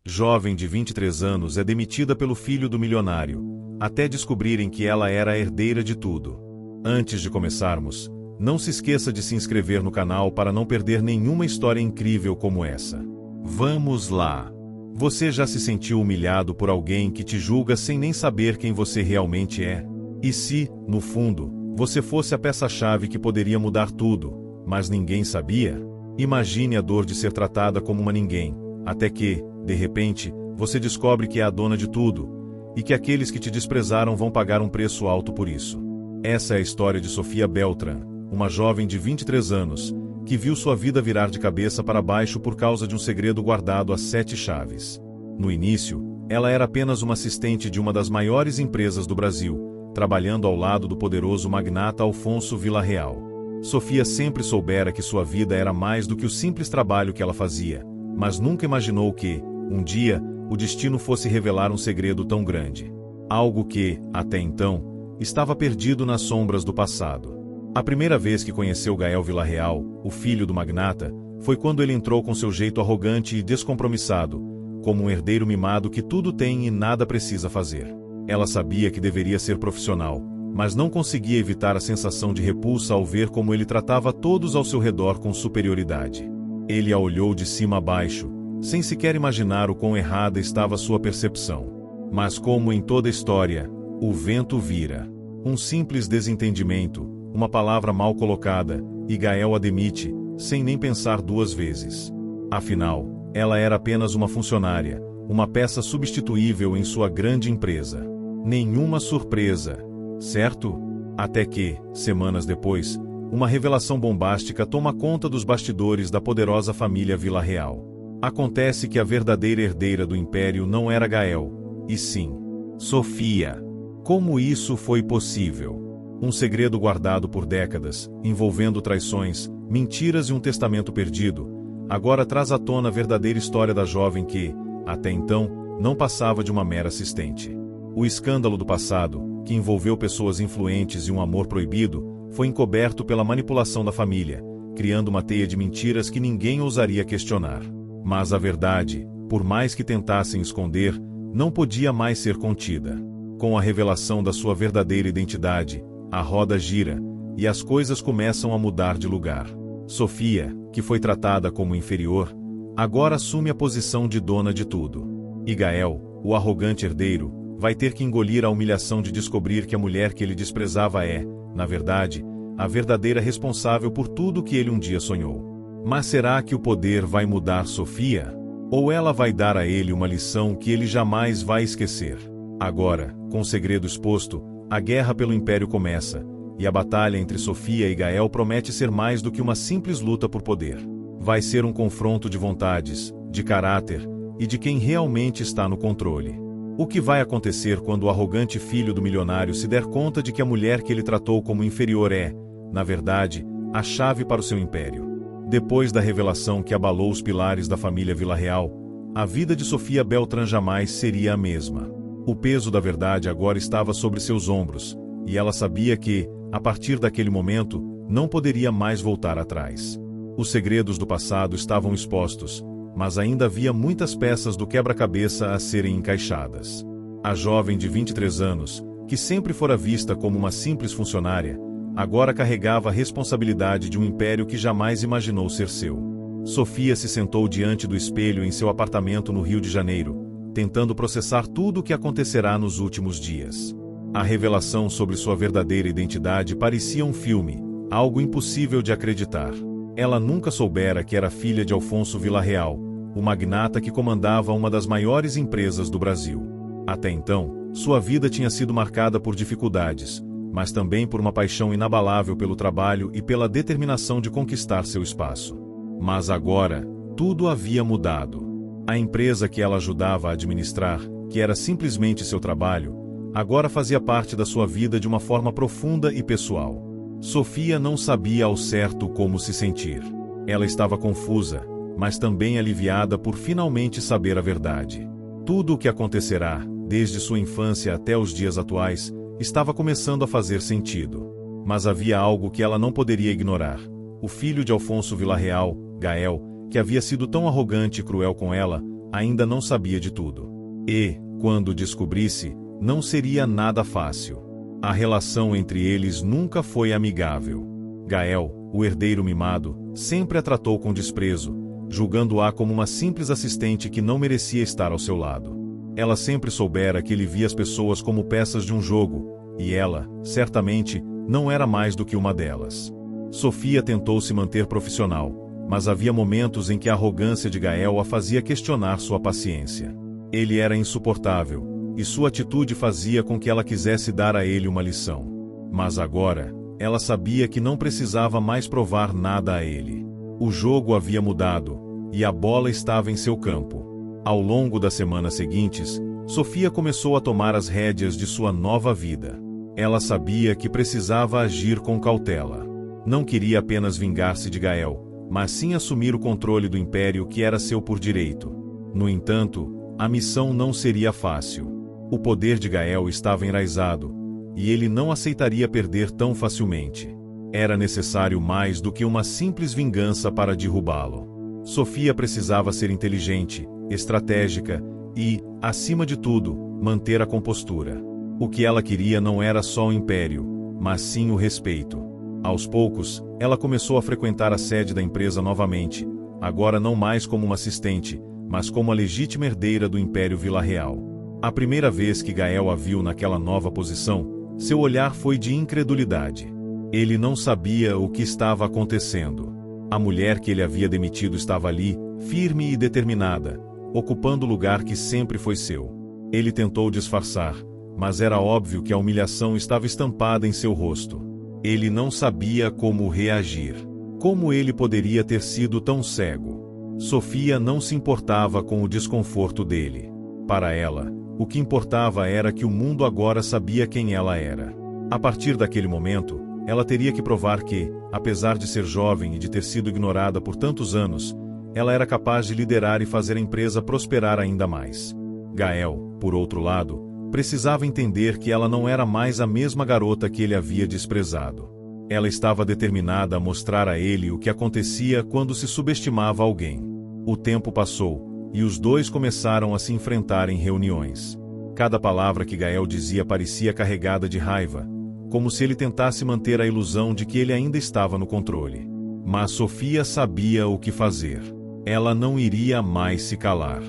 jovem de 23 anos, é demitida pelo filho do milionário, até descobrirem que ela era a herdeira de tudo. Antes de começarmos, não se esqueça de se inscrever no canal para não perder nenhuma história incrível como essa. Vamos lá! Você já se sentiu humilhado por alguém que te julga sem nem saber quem você realmente é? E se, no fundo, você fosse a peça-chave que poderia mudar tudo, mas ninguém sabia? Imagine a dor de ser tratada como uma ninguém, até que, de repente, você descobre que é a dona de tudo, e que aqueles que te desprezaram vão pagar um preço alto por isso. Essa é a história de Sofia Beltrán, uma jovem de 23 anos, que viu sua vida virar de cabeça para baixo por causa de um segredo guardado a 7 chaves. No início, ela era apenas uma assistente de uma das maiores empresas do Brasil, trabalhando ao lado do poderoso magnata Alfonso Villarreal. Sofia sempre soubera que sua vida era mais do que o simples trabalho que ela fazia, mas nunca imaginou que, um dia, o destino fosse revelar um segredo tão grande. Algo que, até então, estava perdido nas sombras do passado. A primeira vez que conheceu Gael Villarreal, o filho do magnata, foi quando ele entrou com seu jeito arrogante e descompromissado, como um herdeiro mimado que tudo tem e nada precisa fazer. Ela sabia que deveria ser profissional, mas não conseguia evitar a sensação de repulsa ao ver como ele tratava todos ao seu redor com superioridade. Ele a olhou de cima a baixo, sem sequer imaginar o quão errada estava sua percepção. Mas como em toda história, o vento vira. Um simples desentendimento, uma palavra mal colocada, e Gael a demite, sem nem pensar duas vezes. Afinal, ela era apenas uma funcionária, uma peça substituível em sua grande empresa. Nenhuma surpresa, certo? Até que, semanas depois, uma revelação bombástica toma conta dos bastidores da poderosa família Villarreal. Acontece que a verdadeira herdeira do império não era Gael, e sim, Sofia. Como isso foi possível? Um segredo guardado por décadas, envolvendo traições, mentiras e um testamento perdido, agora traz à tona a verdadeira história da jovem que, até então, não passava de uma mera assistente. O escândalo do passado, que envolveu pessoas influentes e um amor proibido, foi encoberto pela manipulação da família, criando uma teia de mentiras que ninguém ousaria questionar. Mas a verdade, por mais que tentassem esconder, não podia mais ser contida. Com a revelação da sua verdadeira identidade, a roda gira, e as coisas começam a mudar de lugar. Sofia, que foi tratada como inferior, agora assume a posição de dona de tudo. E Gael, o arrogante herdeiro, vai ter que engolir a humilhação de descobrir que a mulher que ele desprezava é, na verdade, a verdadeira responsável por tudo que ele um dia sonhou. Mas será que o poder vai mudar Sofia? Ou ela vai dar a ele uma lição que ele jamais vai esquecer? Agora, com o segredo exposto, a guerra pelo Império começa, e a batalha entre Sofia e Gael promete ser mais do que uma simples luta por poder. Vai ser um confronto de vontades, de caráter, e de quem realmente está no controle. O que vai acontecer quando o arrogante filho do milionário se der conta de que a mulher que ele tratou como inferior é, na verdade, a chave para o seu império? Depois da revelação que abalou os pilares da família Villarreal, a vida de Sofia Beltrán jamais seria a mesma. O peso da verdade agora estava sobre seus ombros, e ela sabia que, a partir daquele momento, não poderia mais voltar atrás. Os segredos do passado estavam expostos, mas ainda havia muitas peças do quebra-cabeça a serem encaixadas. A jovem de 23 anos, que sempre fora vista como uma simples funcionária, agora carregava a responsabilidade de um império que jamais imaginou ser seu. Sofia se sentou diante do espelho em seu apartamento no Rio de Janeiro, tentando processar tudo o que acontecerá nos últimos dias. A revelação sobre sua verdadeira identidade parecia um filme, algo impossível de acreditar. Ela nunca soubera que era filha de Alfonso Villarreal, o magnata que comandava uma das maiores empresas do Brasil. Até então, sua vida tinha sido marcada por dificuldades, mas também por uma paixão inabalável pelo trabalho e pela determinação de conquistar seu espaço. Mas agora, tudo havia mudado. A empresa que ela ajudava a administrar, que era simplesmente seu trabalho, agora fazia parte da sua vida de uma forma profunda e pessoal. Sofia não sabia ao certo como se sentir. Ela estava confusa, mas também aliviada por finalmente saber a verdade. Tudo o que acontecerá, desde sua infância até os dias atuais, estava começando a fazer sentido. Mas havia algo que ela não poderia ignorar. O filho de Alfonso Villarreal, Gael, que havia sido tão arrogante e cruel com ela, ainda não sabia de tudo. E, quando descobrisse, não seria nada fácil. A relação entre eles nunca foi amigável. Gael, o herdeiro mimado, sempre a tratou com desprezo, julgando-a como uma simples assistente que não merecia estar ao seu lado. Ela sempre soubera que ele via as pessoas como peças de um jogo, e ela, certamente, não era mais do que uma delas. Sofia tentou se manter profissional, mas havia momentos em que a arrogância de Gael a fazia questionar sua paciência. Ele era insuportável, e sua atitude fazia com que ela quisesse dar a ele uma lição. Mas agora, ela sabia que não precisava mais provar nada a ele. O jogo havia mudado, e a bola estava em seu campo. Ao longo das semanas seguintes, Sofia começou a tomar as rédeas de sua nova vida. Ela sabia que precisava agir com cautela. Não queria apenas vingar-se de Gael, mas sim assumir o controle do império que era seu por direito. No entanto, a missão não seria fácil. O poder de Gael estava enraizado, e ele não aceitaria perder tão facilmente. Era necessário mais do que uma simples vingança para derrubá-lo. Sofia precisava ser inteligente, estratégica e, acima de tudo, manter a compostura. O que ela queria não era só o império, mas sim o respeito. Aos poucos, ela começou a frequentar a sede da empresa novamente, agora não mais como uma assistente, mas como a legítima herdeira do Império Vila Real. A primeira vez que Gael a viu naquela nova posição, seu olhar foi de incredulidade. Ele não sabia o que estava acontecendo. A mulher que ele havia demitido estava ali, firme e determinada, ocupando o lugar que sempre foi seu. Ele tentou disfarçar, mas era óbvio que a humilhação estava estampada em seu rosto. Ele não sabia como reagir. Como ele poderia ter sido tão cego? Sofia não se importava com o desconforto dele. Para ela, o que importava era que o mundo agora sabia quem ela era. A partir daquele momento, ela teria que provar que, apesar de ser jovem e de ter sido ignorada por tantos anos, ela era capaz de liderar e fazer a empresa prosperar ainda mais. Gael, por outro lado, precisava entender que ela não era mais a mesma garota que ele havia desprezado. Ela estava determinada a mostrar a ele o que acontecia quando se subestimava alguém. O tempo passou, e os dois começaram a se enfrentar em reuniões. Cada palavra que Gael dizia parecia carregada de raiva, como se ele tentasse manter a ilusão de que ele ainda estava no controle. Mas Sofia sabia o que fazer. Ela não iria mais se calar.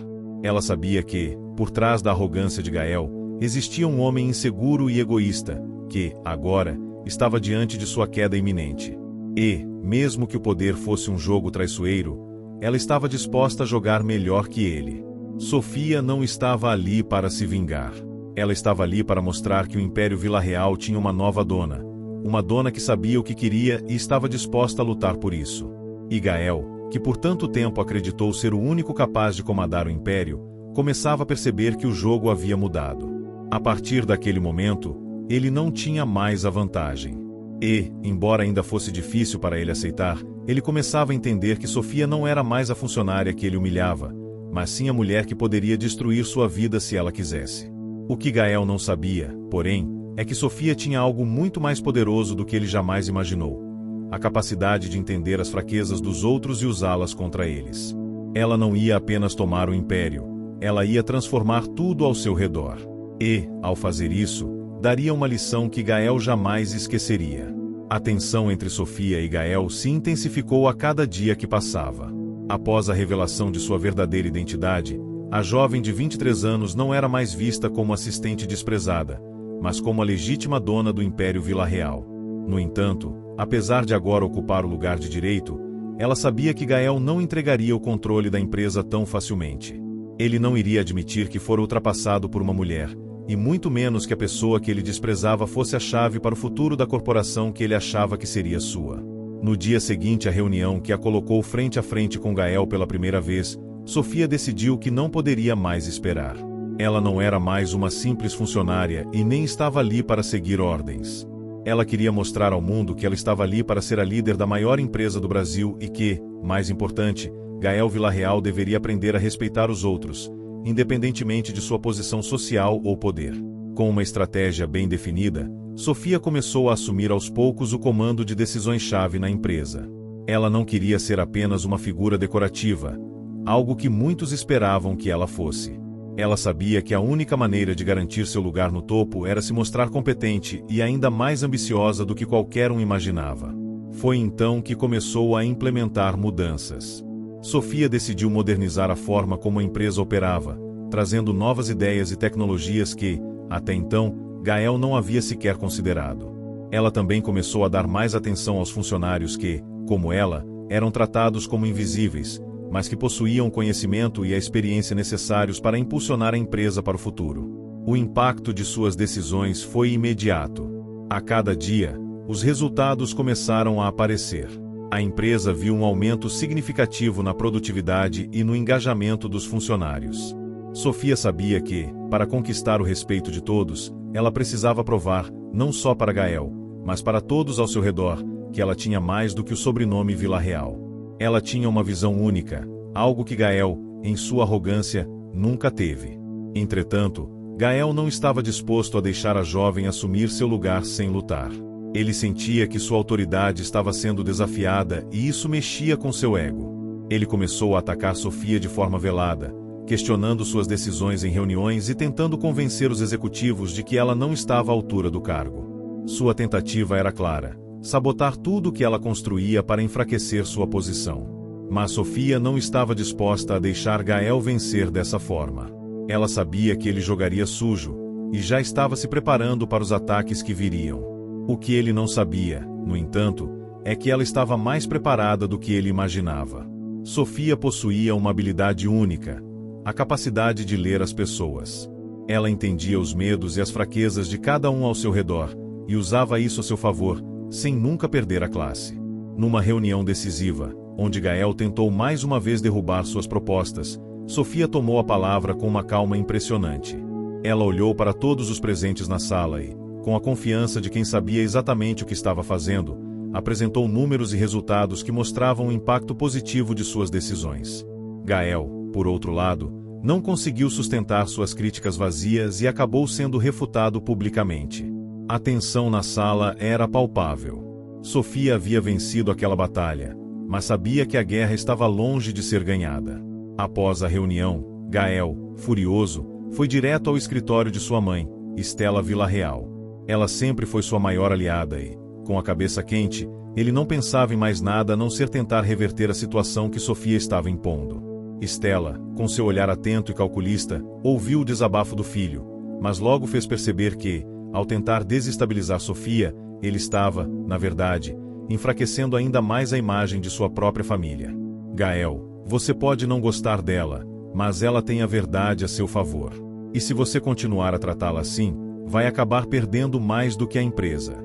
Ela sabia que, por trás da arrogância de Gael, existia um homem inseguro e egoísta, que, agora, estava diante de sua queda iminente. E, mesmo que o poder fosse um jogo traiçoeiro, ela estava disposta a jogar melhor que ele. Sofia não estava ali para se vingar. Ela estava ali para mostrar que o Império Vila Real tinha uma nova dona. Uma dona que sabia o que queria e estava disposta a lutar por isso. E Gael, que por tanto tempo acreditou ser o único capaz de comandar o Império, começava a perceber que o jogo havia mudado. A partir daquele momento, ele não tinha mais a vantagem. E, embora ainda fosse difícil para ele aceitar, ele começava a entender que Sofia não era mais a funcionária que ele humilhava, mas sim a mulher que poderia destruir sua vida se ela quisesse. O que Gael não sabia, porém, é que Sofia tinha algo muito mais poderoso do que ele jamais imaginou: a capacidade de entender as fraquezas dos outros e usá-las contra eles. Ela não ia apenas tomar o império, ela ia transformar tudo ao seu redor. E, ao fazer isso, daria uma lição que Gael jamais esqueceria. A tensão entre Sofia e Gael se intensificou a cada dia que passava. Após a revelação de sua verdadeira identidade, a jovem de 23 anos não era mais vista como assistente desprezada, mas como a legítima dona do Império Vila Real. No entanto, apesar de agora ocupar o lugar de direito, ela sabia que Gael não entregaria o controle da empresa tão facilmente. Ele não iria admitir que fora ultrapassado por uma mulher, e muito menos que a pessoa que ele desprezava fosse a chave para o futuro da corporação que ele achava que seria sua. No dia seguinte à reunião que a colocou frente a frente com Gael pela primeira vez, Sofia decidiu que não poderia mais esperar. Ela não era mais uma simples funcionária e nem estava ali para seguir ordens. Ela queria mostrar ao mundo que ela estava ali para ser a líder da maior empresa do Brasil e que, mais importante, Gael Vila Real deveria aprender a respeitar os outros, independentemente de sua posição social ou poder. Com uma estratégia bem definida, Sofia começou a assumir aos poucos o comando de decisões-chave na empresa. Ela não queria ser apenas uma figura decorativa. algo que muitos esperavam que ela fosse. Ela sabia que a única maneira de garantir seu lugar no topo era se mostrar competente e ainda mais ambiciosa do que qualquer um imaginava. Foi então que começou a implementar mudanças. Sofia decidiu modernizar a forma como a empresa operava, trazendo novas ideias e tecnologias que, até então, Gael não havia sequer considerado. Ela também começou a dar mais atenção aos funcionários que, como ela, eram tratados como invisíveis, mas que possuíam o conhecimento e a experiência necessários para impulsionar a empresa para o futuro. O impacto de suas decisões foi imediato. A cada dia, os resultados começaram a aparecer. A empresa viu um aumento significativo na produtividade e no engajamento dos funcionários. Sofia sabia que, para conquistar o respeito de todos, ela precisava provar, não só para Gael, mas para todos ao seu redor, que ela tinha mais do que o sobrenome Vila Real. Ela tinha uma visão única, algo que Gael, em sua arrogância, nunca teve. Entretanto, Gael não estava disposto a deixar a jovem assumir seu lugar sem lutar. Ele sentia que sua autoridade estava sendo desafiada e isso mexia com seu ego. Ele começou a atacar Sofia de forma velada, questionando suas decisões em reuniões e tentando convencer os executivos de que ela não estava à altura do cargo. Sua tentativa era clara: sabotar tudo o que ela construía para enfraquecer sua posição. Mas Sofia não estava disposta a deixar Gael vencer dessa forma. Ela sabia que ele jogaria sujo, e já estava se preparando para os ataques que viriam. O que ele não sabia, no entanto, é que ela estava mais preparada do que ele imaginava. Sofia possuía uma habilidade única: a capacidade de ler as pessoas. Ela entendia os medos e as fraquezas de cada um ao seu redor, e usava isso a seu favor, sem nunca perder a classe. Numa reunião decisiva, onde Gael tentou mais uma vez derrubar suas propostas, Sofia tomou a palavra com uma calma impressionante. Ela olhou para todos os presentes na sala e, com a confiança de quem sabia exatamente o que estava fazendo, apresentou números e resultados que mostravam o impacto positivo de suas decisões. Gael, por outro lado, não conseguiu sustentar suas críticas vazias e acabou sendo refutado publicamente. A tensão na sala era palpável. Sofia havia vencido aquela batalha, mas sabia que a guerra estava longe de ser ganhada. Após a reunião, Gael, furioso, foi direto ao escritório de sua mãe, Estela Villarreal. Ela sempre foi sua maior aliada e, com a cabeça quente, ele não pensava em mais nada a não ser tentar reverter a situação que Sofia estava impondo. Estela, com seu olhar atento e calculista, ouviu o desabafo do filho, mas logo fez perceber que, ao tentar desestabilizar Sofia, ele estava, na verdade, enfraquecendo ainda mais a imagem de sua própria família. Gael, você pode não gostar dela, mas ela tem a verdade a seu favor. E se você continuar a tratá-la assim, vai acabar perdendo mais do que a empresa.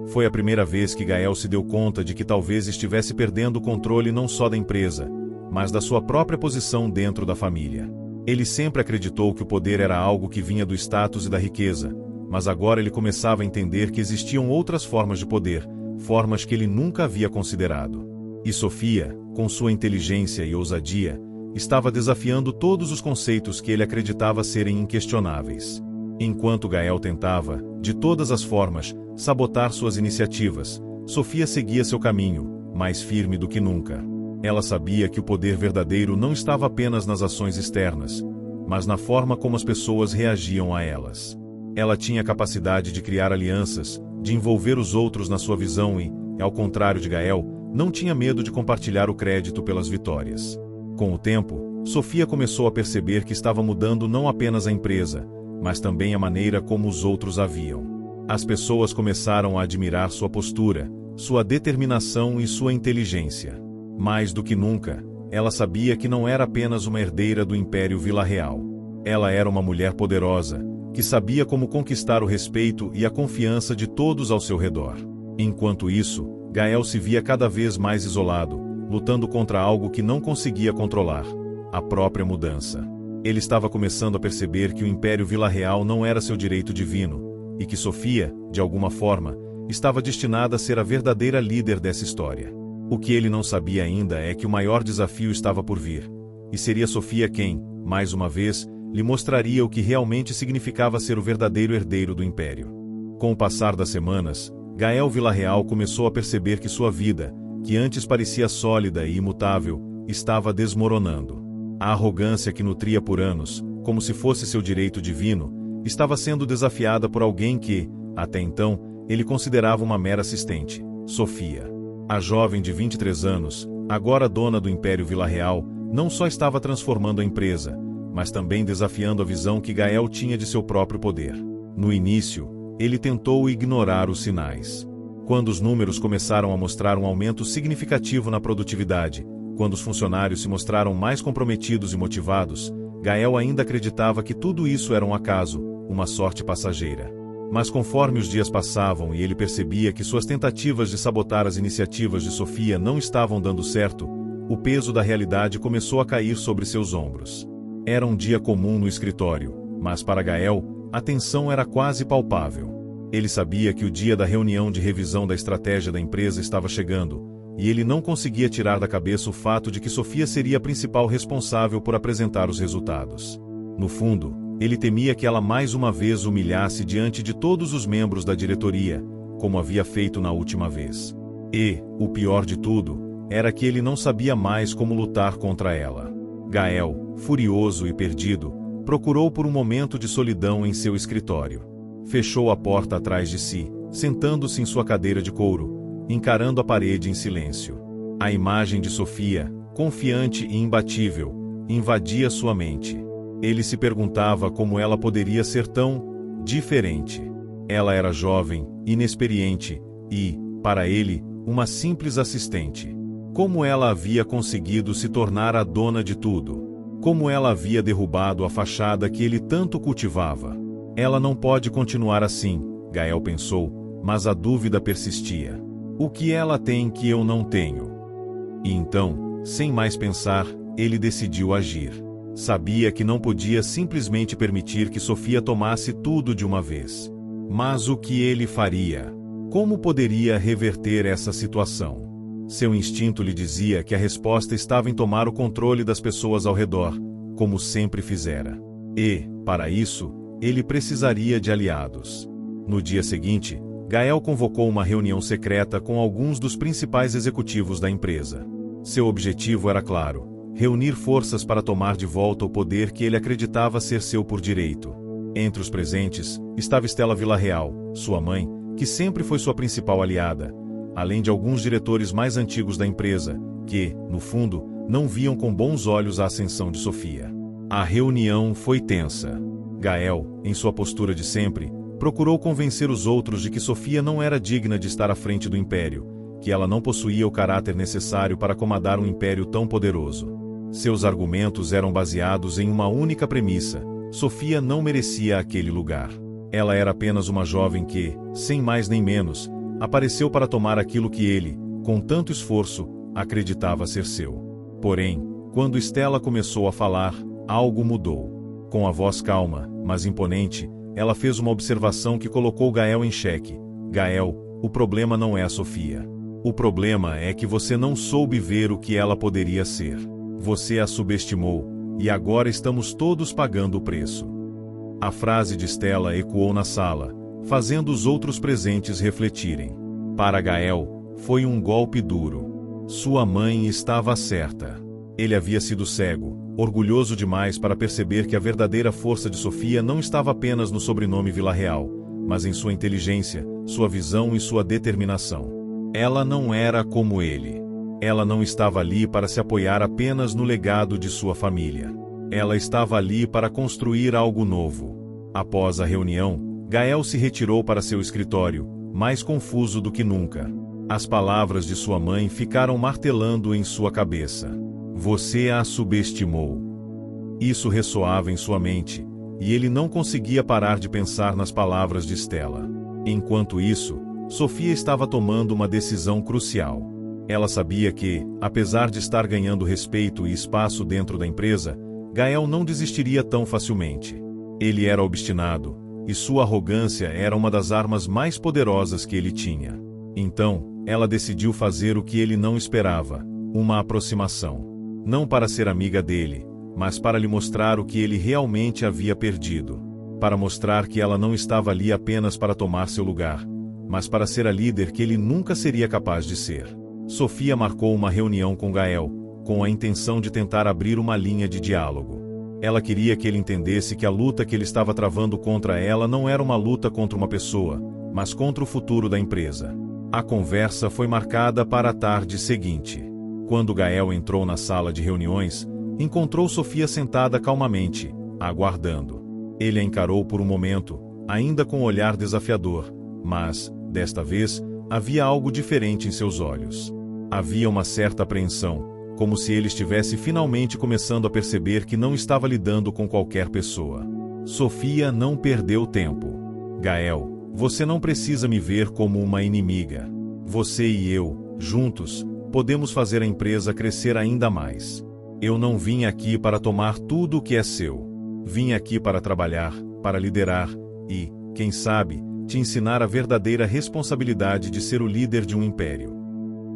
Foi a primeira vez que Gael se deu conta de que talvez estivesse perdendo o controle não só da empresa, mas da sua própria posição dentro da família. Ele sempre acreditou que o poder era algo que vinha do status e da riqueza, mas agora ele começava a entender que existiam outras formas de poder, formas que ele nunca havia considerado. E Sofia, com sua inteligência e ousadia, estava desafiando todos os conceitos que ele acreditava serem inquestionáveis. Enquanto Gael tentava, de todas as formas, sabotar suas iniciativas, Sofia seguia seu caminho, mais firme do que nunca. Ela sabia que o poder verdadeiro não estava apenas nas ações externas, mas na forma como as pessoas reagiam a elas. Ela tinha a capacidade de criar alianças, de envolver os outros na sua visão e, ao contrário de Gael, não tinha medo de compartilhar o crédito pelas vitórias. Com o tempo, Sofia começou a perceber que estava mudando não apenas a empresa, mas também a maneira como os outros a viam. As pessoas começaram a admirar sua postura, sua determinação e sua inteligência. Mais do que nunca, ela sabia que não era apenas uma herdeira do Império Villarreal. Ela era uma mulher poderosa, que sabia como conquistar o respeito e a confiança de todos ao seu redor. Enquanto isso, Gael se via cada vez mais isolado, lutando contra algo que não conseguia controlar: a própria mudança. Ele estava começando a perceber que o Império Villarreal não era seu direito divino, e que Sofia, de alguma forma, estava destinada a ser a verdadeira líder dessa história. O que ele não sabia ainda é que o maior desafio estava por vir, e seria Sofia quem, mais uma vez, lhe mostraria o que realmente significava ser o verdadeiro herdeiro do Império. Com o passar das semanas, Gael Villarreal começou a perceber que sua vida, que antes parecia sólida e imutável, estava desmoronando. A arrogância que nutria por anos, como se fosse seu direito divino, estava sendo desafiada por alguém que, até então, ele considerava uma mera assistente, Sofia. A jovem de 23 anos, agora dona do Império Vila Real, não só estava transformando a empresa, mas também desafiando a visão que Gael tinha de seu próprio poder. No início, ele tentou ignorar os sinais. Quando os números começaram a mostrar um aumento significativo na produtividade, quando os funcionários se mostraram mais comprometidos e motivados, Gael ainda acreditava que tudo isso era um acaso, uma sorte passageira. Mas conforme os dias passavam e ele percebia que suas tentativas de sabotar as iniciativas de Sofia não estavam dando certo, o peso da realidade começou a cair sobre seus ombros. Era um dia comum no escritório, mas para Gael, a tensão era quase palpável. Ele sabia que o dia da reunião de revisão da estratégia da empresa estava chegando, e ele não conseguia tirar da cabeça o fato de que Sofia seria a principal responsável por apresentar os resultados. No fundo, ele temia que ela mais uma vez humilhasse diante de todos os membros da diretoria, como havia feito na última vez. E, o pior de tudo, era que ele não sabia mais como lutar contra ela. Gael, furioso e perdido, procurou por um momento de solidão em seu escritório. Fechou a porta atrás de si, sentando-se em sua cadeira de couro, encarando a parede em silêncio. A imagem de Sofia, confiante e imbatível, invadia sua mente. Ele se perguntava como ela poderia ser tão diferente. Ela era jovem, inexperiente e, para ele, uma simples assistente. Como ela havia conseguido se tornar a dona de tudo? Como ela havia derrubado a fachada que ele tanto cultivava? Ela não pode continuar assim, Gael pensou, mas a dúvida persistia. O que ela tem que eu não tenho? E então, sem mais pensar, ele decidiu agir. Sabia que não podia simplesmente permitir que Sofia tomasse tudo de uma vez. Mas o que ele faria? Como poderia reverter essa situação? Seu instinto lhe dizia que a resposta estava em tomar o controle das pessoas ao redor, como sempre fizera. E, para isso, ele precisaria de aliados. No dia seguinte, Gael convocou uma reunião secreta com alguns dos principais executivos da empresa. Seu objetivo era claro: reunir forças para tomar de volta o poder que ele acreditava ser seu por direito. Entre os presentes, estava Stella Villarreal, sua mãe, que sempre foi sua principal aliada, além de alguns diretores mais antigos da empresa, que, no fundo, não viam com bons olhos a ascensão de Sofia. A reunião foi tensa. Gael, em sua postura de sempre, procurou convencer os outros de que Sofia não era digna de estar à frente do império, que ela não possuía o caráter necessário para comandar um império tão poderoso. Seus argumentos eram baseados em uma única premissa: Sofia não merecia aquele lugar. Ela era apenas uma jovem que, sem mais nem menos, apareceu para tomar aquilo que ele, com tanto esforço, acreditava ser seu. Porém, quando Stella começou a falar, algo mudou. Com a voz calma, mas imponente, ela fez uma observação que colocou Gael em xeque. Gael, o problema não é a Sofia. O problema é que você não soube ver o que ela poderia ser. Você a subestimou, e agora estamos todos pagando o preço. A frase de Stella ecoou na sala, fazendo os outros presentes refletirem. Para Gael, foi um golpe duro. Sua mãe estava certa. Ele havia sido cego, orgulhoso demais para perceber que a verdadeira força de Sofia não estava apenas no sobrenome Villarreal, mas em sua inteligência, sua visão e sua determinação. Ela não era como ele. Ela não estava ali para se apoiar apenas no legado de sua família. Ela estava ali para construir algo novo. Após a reunião, Gael se retirou para seu escritório, mais confuso do que nunca. As palavras de sua mãe ficaram martelando em sua cabeça. Você a subestimou. Isso ressoava em sua mente, e ele não conseguia parar de pensar nas palavras de Stella. Enquanto isso, Sofia estava tomando uma decisão crucial. Ela sabia que, apesar de estar ganhando respeito e espaço dentro da empresa, Gael não desistiria tão facilmente. Ele era obstinado, e sua arrogância era uma das armas mais poderosas que ele tinha. Então, ela decidiu fazer o que ele não esperava: uma aproximação. Não para ser amiga dele, mas para lhe mostrar o que ele realmente havia perdido. Para mostrar que ela não estava ali apenas para tomar seu lugar, mas para ser a líder que ele nunca seria capaz de ser. Sofia marcou uma reunião com Gael, com a intenção de tentar abrir uma linha de diálogo. Ela queria que ele entendesse que a luta que ele estava travando contra ela não era uma luta contra uma pessoa, mas contra o futuro da empresa. A conversa foi marcada para a tarde seguinte. Quando Gael entrou na sala de reuniões, encontrou Sofia sentada calmamente, aguardando. Ele a encarou por um momento, ainda com um olhar desafiador, mas, desta vez, havia algo diferente em seus olhos. Havia uma certa apreensão, como se ele estivesse finalmente começando a perceber que não estava lidando com qualquer pessoa. Sofia não perdeu tempo. Gael, você não precisa me ver como uma inimiga. Você e eu, juntos, podemos fazer a empresa crescer ainda mais. Eu não vim aqui para tomar tudo o que é seu. Vim aqui para trabalhar, para liderar e, quem sabe, te ensinar a verdadeira responsabilidade de ser o líder de um império.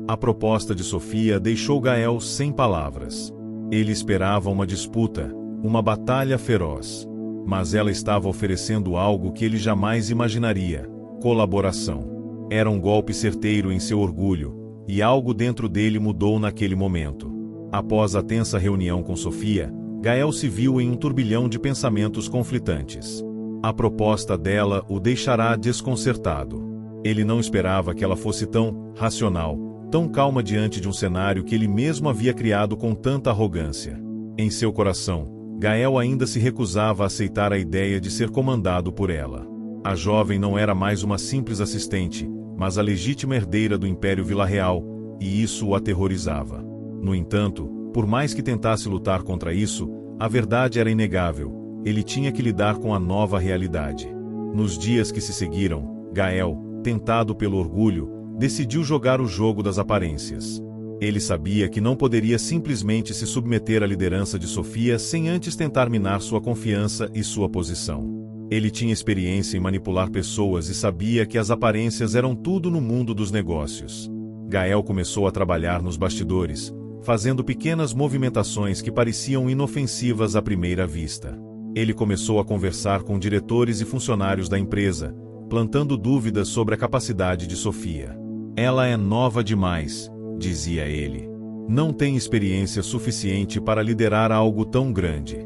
A proposta de Sofia deixou Gael sem palavras. Ele esperava uma disputa, uma batalha feroz. Mas ela estava oferecendo algo que ele jamais imaginaria: colaboração. Era um golpe certeiro em seu orgulho, e algo dentro dele mudou naquele momento. Após a tensa reunião com Sofia, Gael se viu em um turbilhão de pensamentos conflitantes. A proposta dela o deixará desconcertado. Ele não esperava que ela fosse tão racional, tão calma diante de um cenário que ele mesmo havia criado com tanta arrogância. Em seu coração, Gael ainda se recusava a aceitar a ideia de ser comandado por ela. A jovem não era mais uma simples assistente, mas a legítima herdeira do Império Vila-Real, e isso o aterrorizava. No entanto, por mais que tentasse lutar contra isso, a verdade era inegável: ele tinha que lidar com a nova realidade. Nos dias que se seguiram, Gael, tentado pelo orgulho, decidiu jogar o jogo das aparências. Ele sabia que não poderia simplesmente se submeter à liderança de Sofia sem antes tentar minar sua confiança e sua posição. Ele tinha experiência em manipular pessoas e sabia que as aparências eram tudo no mundo dos negócios. Gael começou a trabalhar nos bastidores, fazendo pequenas movimentações que pareciam inofensivas à primeira vista. Ele começou a conversar com diretores e funcionários da empresa, plantando dúvidas sobre a capacidade de Sofia. Ela é nova demais, dizia ele. Não tem experiência suficiente para liderar algo tão grande.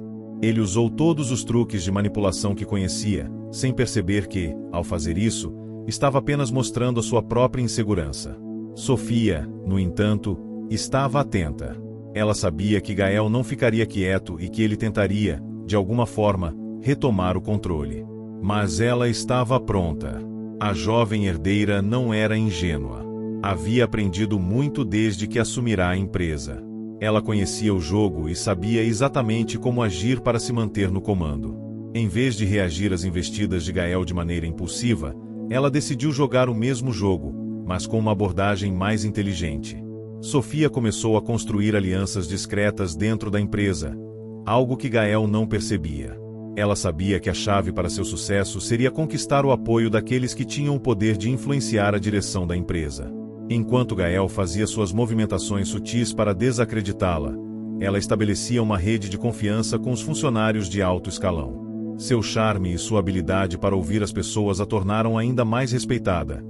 Ele usou todos os truques de manipulação que conhecia, sem perceber que, ao fazer isso, estava apenas mostrando a sua própria insegurança. Sofia, no entanto, estava atenta. Ela sabia que Gael não ficaria quieto e que ele tentaria, de alguma forma, retomar o controle. Mas ela estava pronta. A jovem herdeira não era ingênua. Havia aprendido muito desde que assumirá a empresa. Ela conhecia o jogo e sabia exatamente como agir para se manter no comando. Em vez de reagir às investidas de Gael de maneira impulsiva, ela decidiu jogar o mesmo jogo, mas com uma abordagem mais inteligente. Sofia começou a construir alianças discretas dentro da empresa, algo que Gael não percebia. Ela sabia que a chave para seu sucesso seria conquistar o apoio daqueles que tinham o poder de influenciar a direção da empresa. Enquanto Gael fazia suas movimentações sutis para desacreditá-la, ela estabelecia uma rede de confiança com os funcionários de alto escalão. Seu charme e sua habilidade para ouvir as pessoas a tornaram ainda mais respeitada,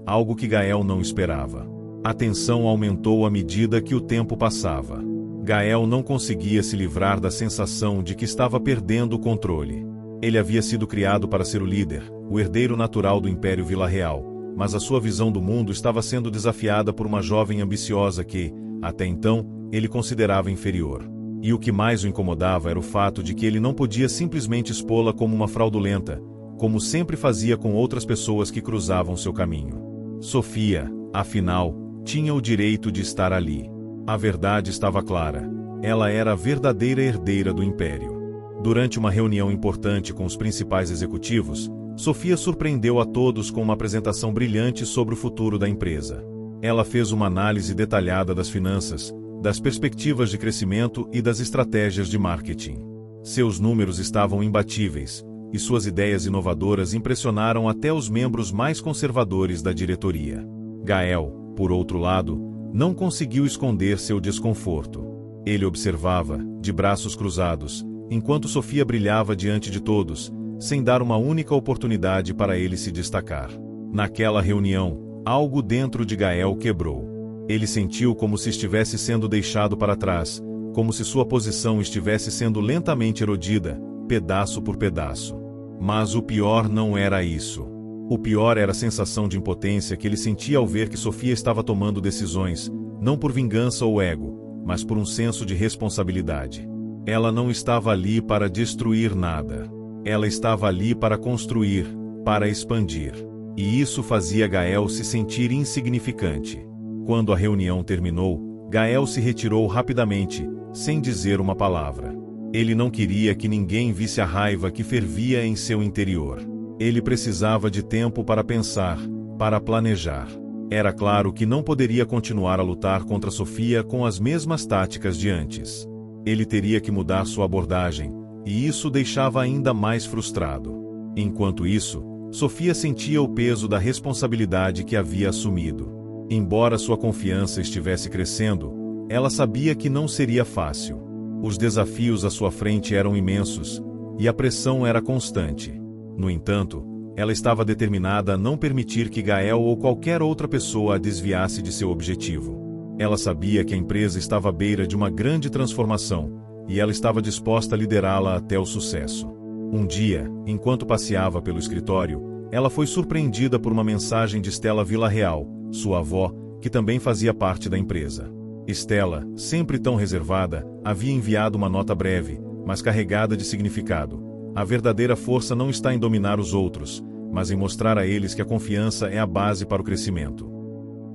algo que Gael não esperava. A tensão aumentou à medida que o tempo passava. Gael não conseguia se livrar da sensação de que estava perdendo o controle. Ele havia sido criado para ser o líder, o herdeiro natural do Império Vila-Real, mas a sua visão do mundo estava sendo desafiada por uma jovem ambiciosa que, até então, ele considerava inferior. E o que mais o incomodava era o fato de que ele não podia simplesmente expô-la como uma fraudulenta, como sempre fazia com outras pessoas que cruzavam seu caminho. Sofia, afinal, tinha o direito de estar ali. A verdade estava clara: ela era a verdadeira herdeira do império. Durante uma reunião importante com os principais executivos, Sofia surpreendeu a todos com uma apresentação brilhante sobre o futuro da empresa. Ela fez uma análise detalhada das finanças, das perspectivas de crescimento e das estratégias de marketing. Seus números estavam imbatíveis, e suas ideias inovadoras impressionaram até os membros mais conservadores da diretoria. Gael, por outro lado, não conseguiu esconder seu desconforto. Ele observava, de braços cruzados, enquanto Sofia brilhava diante de todos, sem dar uma única oportunidade para ele se destacar. Naquela reunião, algo dentro de Gael quebrou. Ele sentiu como se estivesse sendo deixado para trás, como se sua posição estivesse sendo lentamente erodida, pedaço por pedaço. Mas o pior não era isso. O pior era a sensação de impotência que ele sentia ao ver que Sofia estava tomando decisões, não por vingança ou ego, mas por um senso de responsabilidade. Ela não estava ali para destruir nada. Ela estava ali para construir, para expandir. E isso fazia Gael se sentir insignificante. Quando a reunião terminou, Gael se retirou rapidamente, sem dizer uma palavra. Ele não queria que ninguém visse a raiva que fervia em seu interior. Ele precisava de tempo para pensar, para planejar. Era claro que não poderia continuar a lutar contra Sofia com as mesmas táticas de antes. Ele teria que mudar sua abordagem, e isso o deixava ainda mais frustrado. Enquanto isso, Sofia sentia o peso da responsabilidade que havia assumido. Embora sua confiança estivesse crescendo, ela sabia que não seria fácil. Os desafios à sua frente eram imensos, e a pressão era constante. No entanto, ela estava determinada a não permitir que Gael ou qualquer outra pessoa a desviasse de seu objetivo. Ela sabia que a empresa estava à beira de uma grande transformação, e ela estava disposta a liderá-la até o sucesso. Um dia, enquanto passeava pelo escritório, ela foi surpreendida por uma mensagem de Stella Villarreal, sua avó, que também fazia parte da empresa. Stella, sempre tão reservada, havia enviado uma nota breve, mas carregada de significado. A verdadeira força não está em dominar os outros, mas em mostrar a eles que a confiança é a base para o crescimento.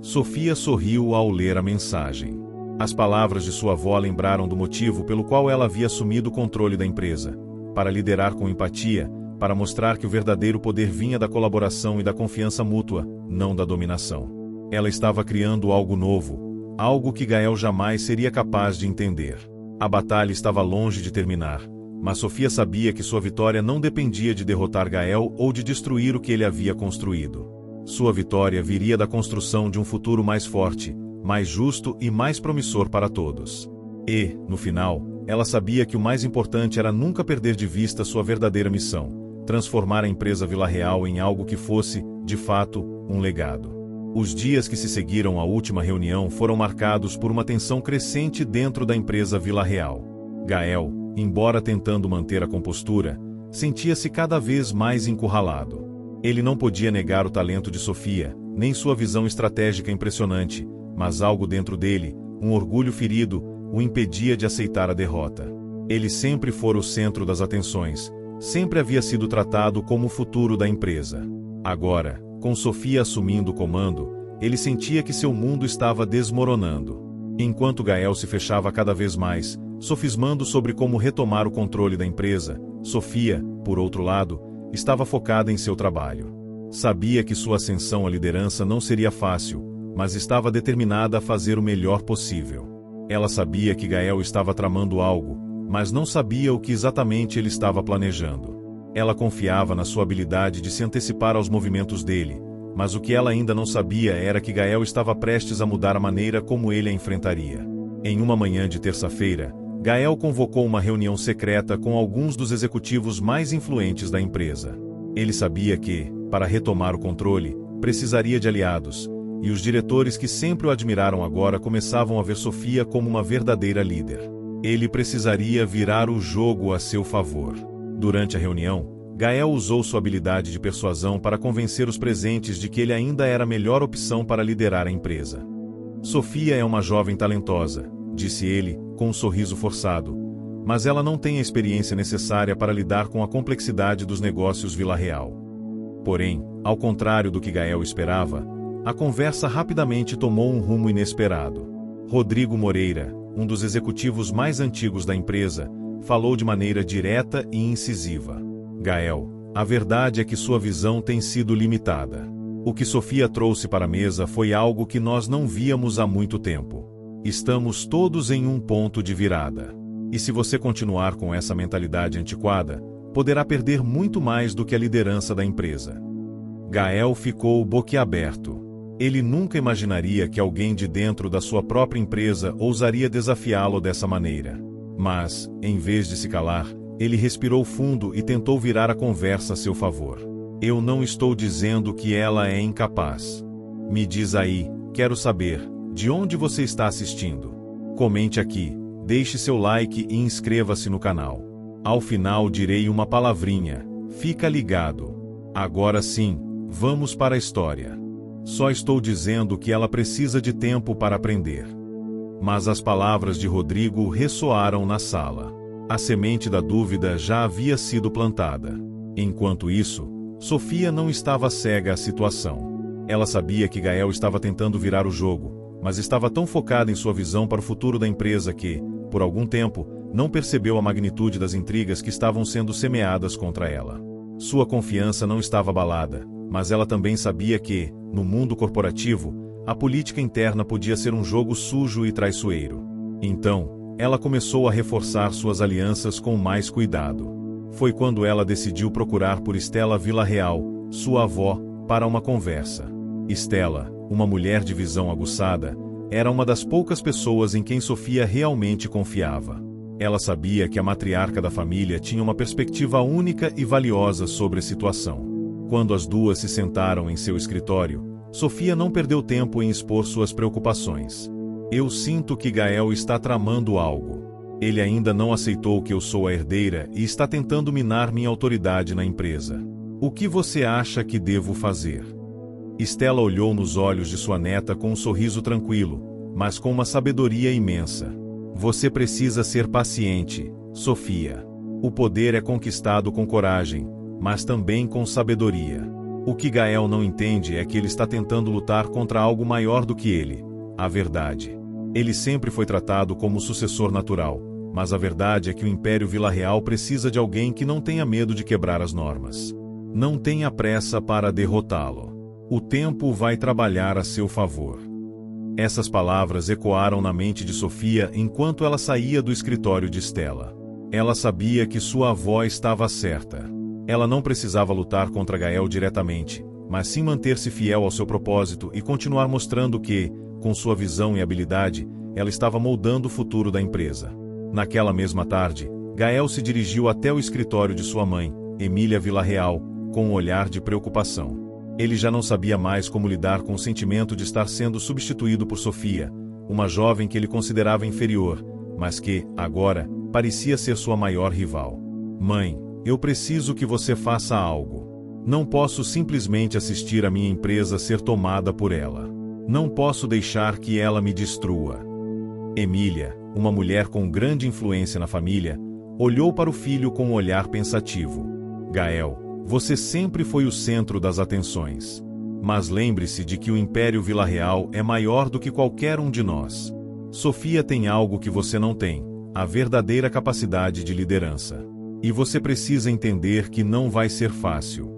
Sofia sorriu ao ler a mensagem. As palavras de sua avó lembraram do motivo pelo qual ela havia assumido o controle da empresa, para liderar com empatia, para mostrar que o verdadeiro poder vinha da colaboração e da confiança mútua, não da dominação. Ela estava criando algo novo, algo que Gael jamais seria capaz de entender. A batalha estava longe de terminar, mas Sofia sabia que sua vitória não dependia de derrotar Gael ou de destruir o que ele havia construído. Sua vitória viria da construção de um futuro mais forte, mais justo e mais promissor para todos. E, no final, ela sabia que o mais importante era nunca perder de vista sua verdadeira missão: transformar a empresa Villarreal em algo que fosse, de fato, um legado. Os dias que se seguiram à última reunião foram marcados por uma tensão crescente dentro da empresa Villarreal. Gael, embora tentando manter a compostura, sentia-se cada vez mais encurralado. Ele não podia negar o talento de Sofia, nem sua visão estratégica impressionante, mas algo dentro dele, um orgulho ferido, o impedia de aceitar a derrota. Ele sempre fora o centro das atenções, sempre havia sido tratado como o futuro da empresa. Agora, com Sofia assumindo o comando, ele sentia que seu mundo estava desmoronando. Enquanto Gael se fechava cada vez mais, sofismando sobre como retomar o controle da empresa, Sofia, por outro lado, estava focada em seu trabalho. Sabia que sua ascensão à liderança não seria fácil, mas estava determinada a fazer o melhor possível. Ela sabia que Gael estava tramando algo, mas não sabia o que exatamente ele estava planejando. Ela confiava na sua habilidade de se antecipar aos movimentos dele, mas o que ela ainda não sabia era que Gael estava prestes a mudar a maneira como ele a enfrentaria. Em uma manhã de terça-feira, Gael convocou uma reunião secreta com alguns dos executivos mais influentes da empresa. Ele sabia que, para retomar o controle, precisaria de aliados, e os diretores que sempre o admiraram agora começavam a ver Sofia como uma verdadeira líder. Ele precisaria virar o jogo a seu favor. Durante a reunião, Gael usou sua habilidade de persuasão para convencer os presentes de que ele ainda era a melhor opção para liderar a empresa. Sofia é uma jovem talentosa, disse ele, com um sorriso forçado, mas ela não tem a experiência necessária para lidar com a complexidade dos negócios Villarreal. Porém, ao contrário do que Gael esperava, a conversa rapidamente tomou um rumo inesperado. Rodrigo Moreira, um dos executivos mais antigos da empresa, falou de maneira direta e incisiva. Gael, a verdade é que sua visão tem sido limitada. O que Sofia trouxe para a mesa foi algo que nós não víamos há muito tempo. Estamos todos em um ponto de virada. E se você continuar com essa mentalidade antiquada, poderá perder muito mais do que a liderança da empresa. Gael ficou boquiaberto. Ele nunca imaginaria que alguém de dentro da sua própria empresa ousaria desafiá-lo dessa maneira. Mas, em vez de se calar, ele respirou fundo e tentou virar a conversa a seu favor. Eu não estou dizendo que ela é incapaz. Me diz aí, quero saber, De onde você está assistindo? Comente aqui, deixe seu like e inscreva-se no canal. Ao final direi uma palavrinha, fica ligado. Agora sim, vamos para a história. Só estou dizendo que ela precisa de tempo para aprender. Mas as palavras de Rodrigo ressoaram na sala. A semente da dúvida já havia sido plantada. Enquanto isso, Sofia não estava cega à situação. Ela sabia que Gael estava tentando virar o jogo, mas estava tão focada em sua visão para o futuro da empresa que, por algum tempo, não percebeu a magnitude das intrigas que estavam sendo semeadas contra ela. Sua confiança não estava abalada, mas ela também sabia que, no mundo corporativo, a política interna podia ser um jogo sujo e traiçoeiro. Então, ela começou a reforçar suas alianças com mais cuidado. Foi quando ela decidiu procurar por Stella Villarreal, sua avó, para uma conversa. Stella, uma mulher de visão aguçada, era uma das poucas pessoas em quem Sofia realmente confiava. Ela sabia que a matriarca da família tinha uma perspectiva única e valiosa sobre a situação. Quando as duas se sentaram em seu escritório, Sofia não perdeu tempo em expor suas preocupações. Eu sinto que Gael está tramando algo. Ele ainda não aceitou que eu sou a herdeira e está tentando minar minha autoridade na empresa. O que você acha que devo fazer? Stella olhou nos olhos de sua neta com um sorriso tranquilo, mas com uma sabedoria imensa. Você precisa ser paciente, Sofia. O poder é conquistado com coragem, mas também com sabedoria. O que Gael não entende é que ele está tentando lutar contra algo maior do que ele, a verdade. Ele sempre foi tratado como o sucessor natural, mas a verdade é que o Império Villarreal precisa de alguém que não tenha medo de quebrar as normas. Não tenha pressa para derrotá-lo. O tempo vai trabalhar a seu favor. Essas palavras ecoaram na mente de Sofia enquanto ela saía do escritório de Stella. Ela sabia que sua avó estava certa. Ela não precisava lutar contra Gael diretamente, mas sim manter-se fiel ao seu propósito e continuar mostrando que, com sua visão e habilidade, ela estava moldando o futuro da empresa. Naquela mesma tarde, Gael se dirigiu até o escritório de sua mãe, Emília Villarreal, com um olhar de preocupação. Ele já não sabia mais como lidar com o sentimento de estar sendo substituído por Sofia, uma jovem que ele considerava inferior, mas que, agora, parecia ser sua maior rival. Mãe, eu preciso que você faça algo. Não posso simplesmente assistir a minha empresa ser tomada por ela. Não posso deixar que ela me destrua. Emília, uma mulher com grande influência na família, olhou para o filho com um olhar pensativo. Gael, você sempre foi o centro das atenções. Mas lembre-se de que o Império Villarreal é maior do que qualquer um de nós. Sofia tem algo que você não tem, a verdadeira capacidade de liderança. E você precisa entender que não vai ser fácil.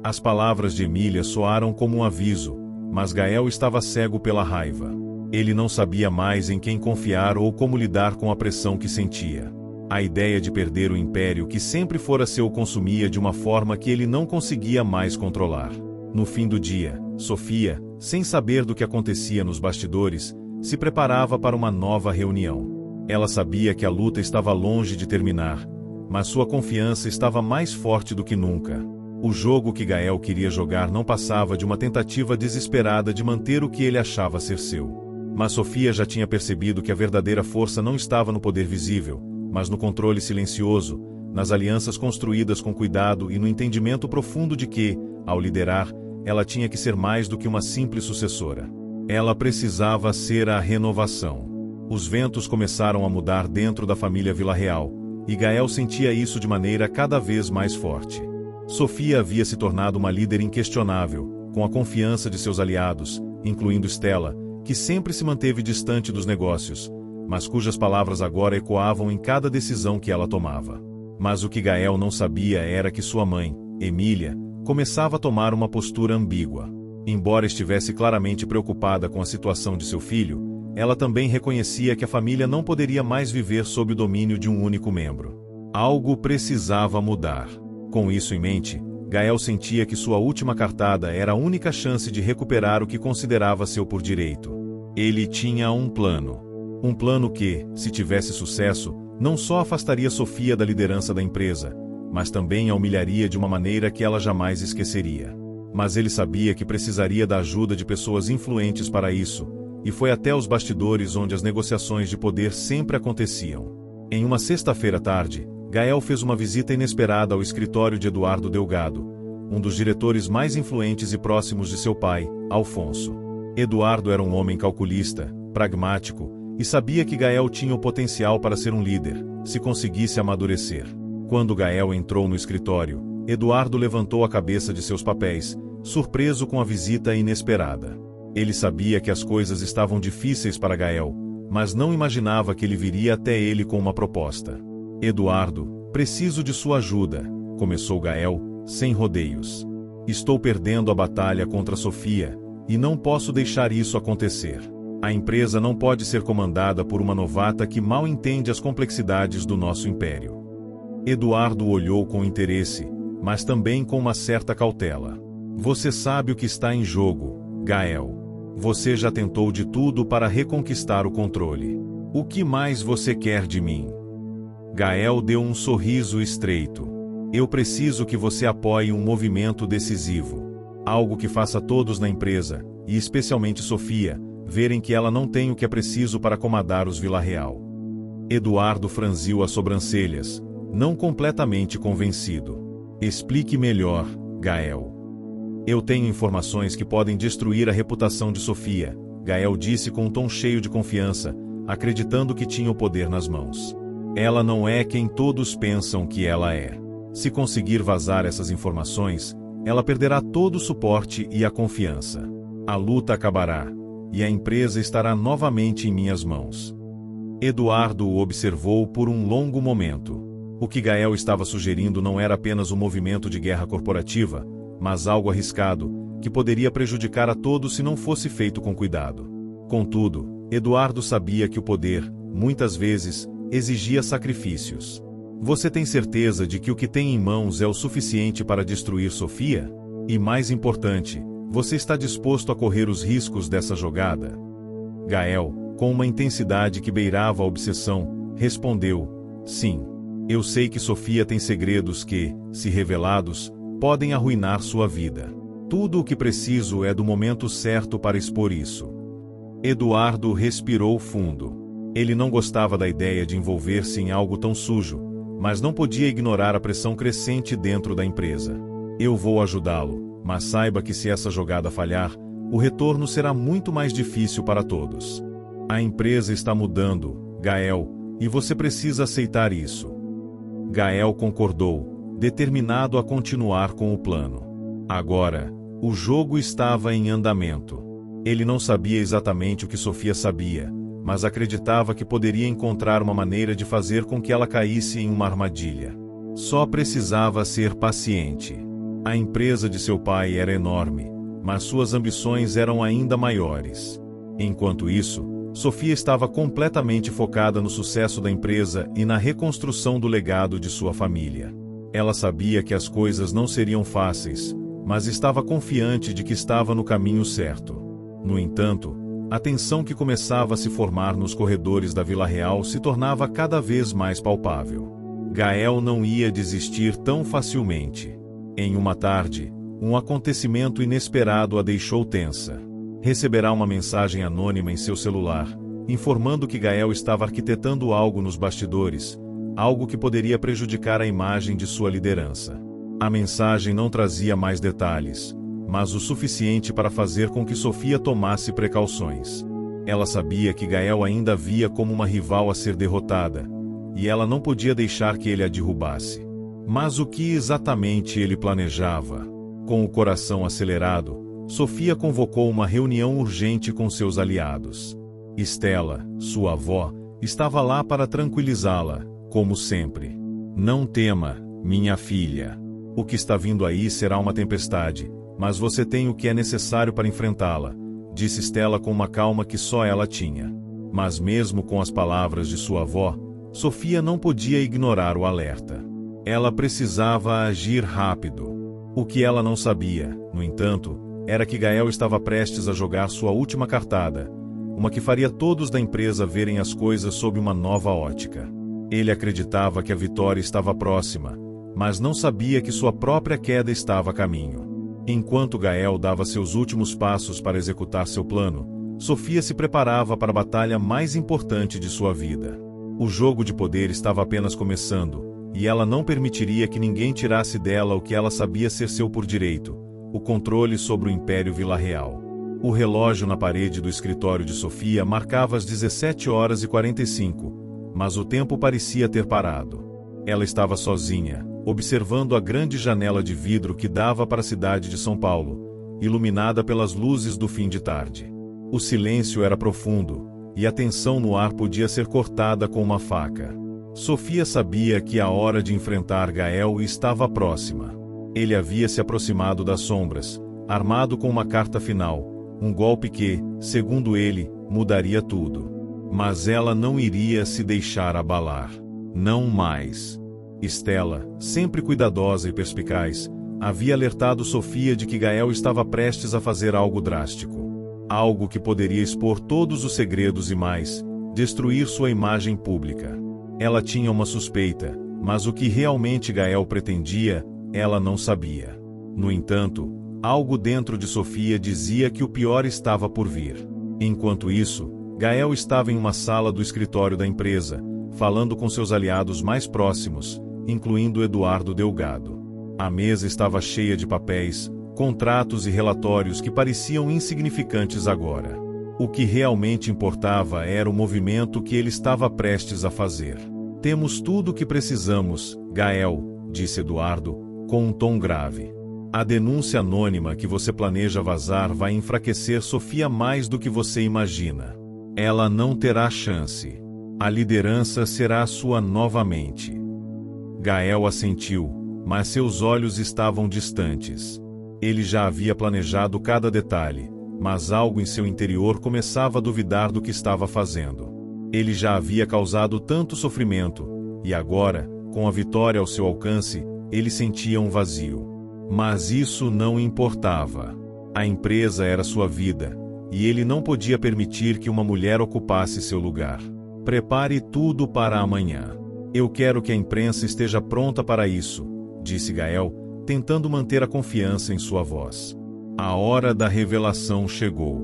As palavras de Emília soaram como um aviso, mas Gael estava cego pela raiva. Ele não sabia mais em quem confiar ou como lidar com a pressão que sentia. A ideia de perder o império que sempre fora seu consumia de uma forma que ele não conseguia mais controlar. No fim do dia, Sofia, sem saber do que acontecia nos bastidores, se preparava para uma nova reunião. Ela sabia que a luta estava longe de terminar, mas sua confiança estava mais forte do que nunca. O jogo que Gael queria jogar não passava de uma tentativa desesperada de manter o que ele achava ser seu. Mas Sofia já tinha percebido que a verdadeira força não estava no poder visível, mas no controle silencioso, nas alianças construídas com cuidado e no entendimento profundo de que, ao liderar, ela tinha que ser mais do que uma simples sucessora. Ela precisava ser a renovação. Os ventos começaram a mudar dentro da família Villarreal, e Gael sentia isso de maneira cada vez mais forte. Sofia havia se tornado uma líder inquestionável, com a confiança de seus aliados, incluindo Stella, que sempre se manteve distante dos negócios, mas cujas palavras agora ecoavam em cada decisão que ela tomava. Mas o que Gael não sabia era que sua mãe, Emília, começava a tomar uma postura ambígua. Embora estivesse claramente preocupada com a situação de seu filho, ela também reconhecia que a família não poderia mais viver sob o domínio de um único membro. Algo precisava mudar. Com isso em mente, Gael sentia que sua última cartada era a única chance de recuperar o que considerava seu por direito. Ele tinha um plano. Um plano que, se tivesse sucesso, não só afastaria Sofia da liderança da empresa, mas também a humilharia de uma maneira que ela jamais esqueceria. Mas ele sabia que precisaria da ajuda de pessoas influentes para isso, e foi até os bastidores onde as negociações de poder sempre aconteciam. Em uma sexta-feira à tarde, Gael fez uma visita inesperada ao escritório de Eduardo Delgado, um dos diretores mais influentes e próximos de seu pai, Alfonso. Eduardo era um homem calculista, pragmático, e sabia que Gael tinha o potencial para ser um líder, se conseguisse amadurecer. Quando Gael entrou no escritório, Eduardo levantou a cabeça de seus papéis, surpreso com a visita inesperada. Ele sabia que as coisas estavam difíceis para Gael, mas não imaginava que ele viria até ele com uma proposta. Eduardo, preciso de sua ajuda, começou Gael, sem rodeios. Estou perdendo a batalha contra Sofia, e não posso deixar isso acontecer. A empresa não pode ser comandada por uma novata que mal entende as complexidades do nosso império. Eduardo olhou com interesse, mas também com uma certa cautela. Você sabe o que está em jogo, Gael. Você já tentou de tudo para reconquistar o controle. O que mais você quer de mim? Gael deu um sorriso estreito. Eu preciso que você apoie um movimento decisivo. Algo que faça todos na empresa, e especialmente Sofia, verem que ela não tem o que é preciso para comandar os Villarreal. Eduardo franziu as sobrancelhas, não completamente convencido. Explique melhor, Gael. Eu tenho informações que podem destruir a reputação de Sofia, Gael disse com um tom cheio de confiança, acreditando que tinha o poder nas mãos. Ela não é quem todos pensam que ela é. Se conseguir vazar essas informações, ela perderá todo o suporte e a confiança. A luta acabará, e a empresa estará novamente em minhas mãos. Eduardo o observou por um longo momento. O que Gael estava sugerindo não era apenas um movimento de guerra corporativa, mas algo arriscado, que poderia prejudicar a todos se não fosse feito com cuidado. Contudo, Eduardo sabia que o poder, muitas vezes, exigia sacrifícios. Você tem certeza de que o que tem em mãos é o suficiente para destruir Sofia? E mais importante, você está disposto a correr os riscos dessa jogada? Gael, com uma intensidade que beirava a obsessão, respondeu: sim. Eu sei que Sofia tem segredos que, se revelados, podem arruinar sua vida. Tudo o que preciso é do momento certo para expor isso. Eduardo respirou fundo. Ele não gostava da ideia de envolver-se em algo tão sujo, mas não podia ignorar a pressão crescente dentro da empresa. Eu vou ajudá-lo, mas saiba que se essa jogada falhar, o retorno será muito mais difícil para todos. A empresa está mudando, Gael, e você precisa aceitar isso. Gael concordou, determinado a continuar com o plano. Agora, o jogo estava em andamento. Ele não sabia exatamente o que Sofia sabia, mas acreditava que poderia encontrar uma maneira de fazer com que ela caísse em uma armadilha. Só precisava ser paciente. A empresa de seu pai era enorme, mas suas ambições eram ainda maiores. Enquanto isso, Sofia estava completamente focada no sucesso da empresa e na reconstrução do legado de sua família. Ela sabia que as coisas não seriam fáceis, mas estava confiante de que estava no caminho certo. No entanto, a tensão que começava a se formar nos corredores da Vila Real se tornava cada vez mais palpável. Gael não ia desistir tão facilmente. Em uma tarde, um acontecimento inesperado a deixou tensa. Receberá uma mensagem anônima em seu celular, informando que Gael estava arquitetando algo nos bastidores, algo que poderia prejudicar a imagem de sua liderança. A mensagem não trazia mais detalhes, mas o suficiente para fazer com que Sofia tomasse precauções. Ela sabia que Gael ainda via como uma rival a ser derrotada, e ela não podia deixar que ele a derrubasse. Mas o que exatamente ele planejava? Com o coração acelerado, Sofia convocou uma reunião urgente com seus aliados. Estela, sua avó, estava lá para tranquilizá-la, como sempre. Não tema, minha filha. O que está vindo aí será uma tempestade, mas você tem o que é necessário para enfrentá-la, disse Estela com uma calma que só ela tinha. Mas mesmo com as palavras de sua avó, Sofia não podia ignorar o alerta. Ela precisava agir rápido. O que ela não sabia, no entanto, era que Gael estava prestes a jogar sua última cartada, uma que faria todos da empresa verem as coisas sob uma nova ótica. Ele acreditava que a vitória estava próxima, mas não sabia que sua própria queda estava a caminho. Enquanto Gael dava seus últimos passos para executar seu plano, Sofia se preparava para a batalha mais importante de sua vida. O jogo de poder estava apenas começando, e ela não permitiria que ninguém tirasse dela o que ela sabia ser seu por direito: o controle sobre o Império Vila Real. O relógio na parede do escritório de Sofia marcava as 17h45, mas o tempo parecia ter parado. Ela estava sozinha, observando a grande janela de vidro que dava para a cidade de São Paulo, iluminada pelas luzes do fim de tarde. O silêncio era profundo, e a tensão no ar podia ser cortada com uma faca. Sofia sabia que a hora de enfrentar Gael estava próxima. Ele havia se aproximado das sombras, armado com uma carta final, um golpe que, segundo ele, mudaria tudo. Mas ela não iria se deixar abalar. Não mais. Stella, sempre cuidadosa e perspicaz, havia alertado Sofia de que Gael estava prestes a fazer algo drástico. Algo que poderia expor todos os segredos e mais, destruir sua imagem pública. Ela tinha uma suspeita, mas o que realmente Gael pretendia, ela não sabia. No entanto, algo dentro de Sofia dizia que o pior estava por vir. Enquanto isso, Gael estava em uma sala do escritório da empresa, falando com seus aliados mais próximos, incluindo Eduardo Delgado. A mesa estava cheia de papéis, contratos e relatórios que pareciam insignificantes agora. O que realmente importava era o movimento que ele estava prestes a fazer. "Temos tudo o que precisamos, Gael", disse Eduardo, com um tom grave. "A denúncia anônima que você planeja vazar vai enfraquecer Sofia mais do que você imagina. Ela não terá chance. A liderança será sua novamente." Gael assentiu, mas seus olhos estavam distantes. Ele já havia planejado cada detalhe, mas algo em seu interior começava a duvidar do que estava fazendo. Ele já havia causado tanto sofrimento, e agora, com a vitória ao seu alcance, ele sentia um vazio. Mas isso não importava. A empresa era sua vida, e ele não podia permitir que uma mulher ocupasse seu lugar. "Prepare tudo para amanhã. Eu quero que a imprensa esteja pronta para isso", disse Gael, tentando manter a confiança em sua voz. A hora da revelação chegou.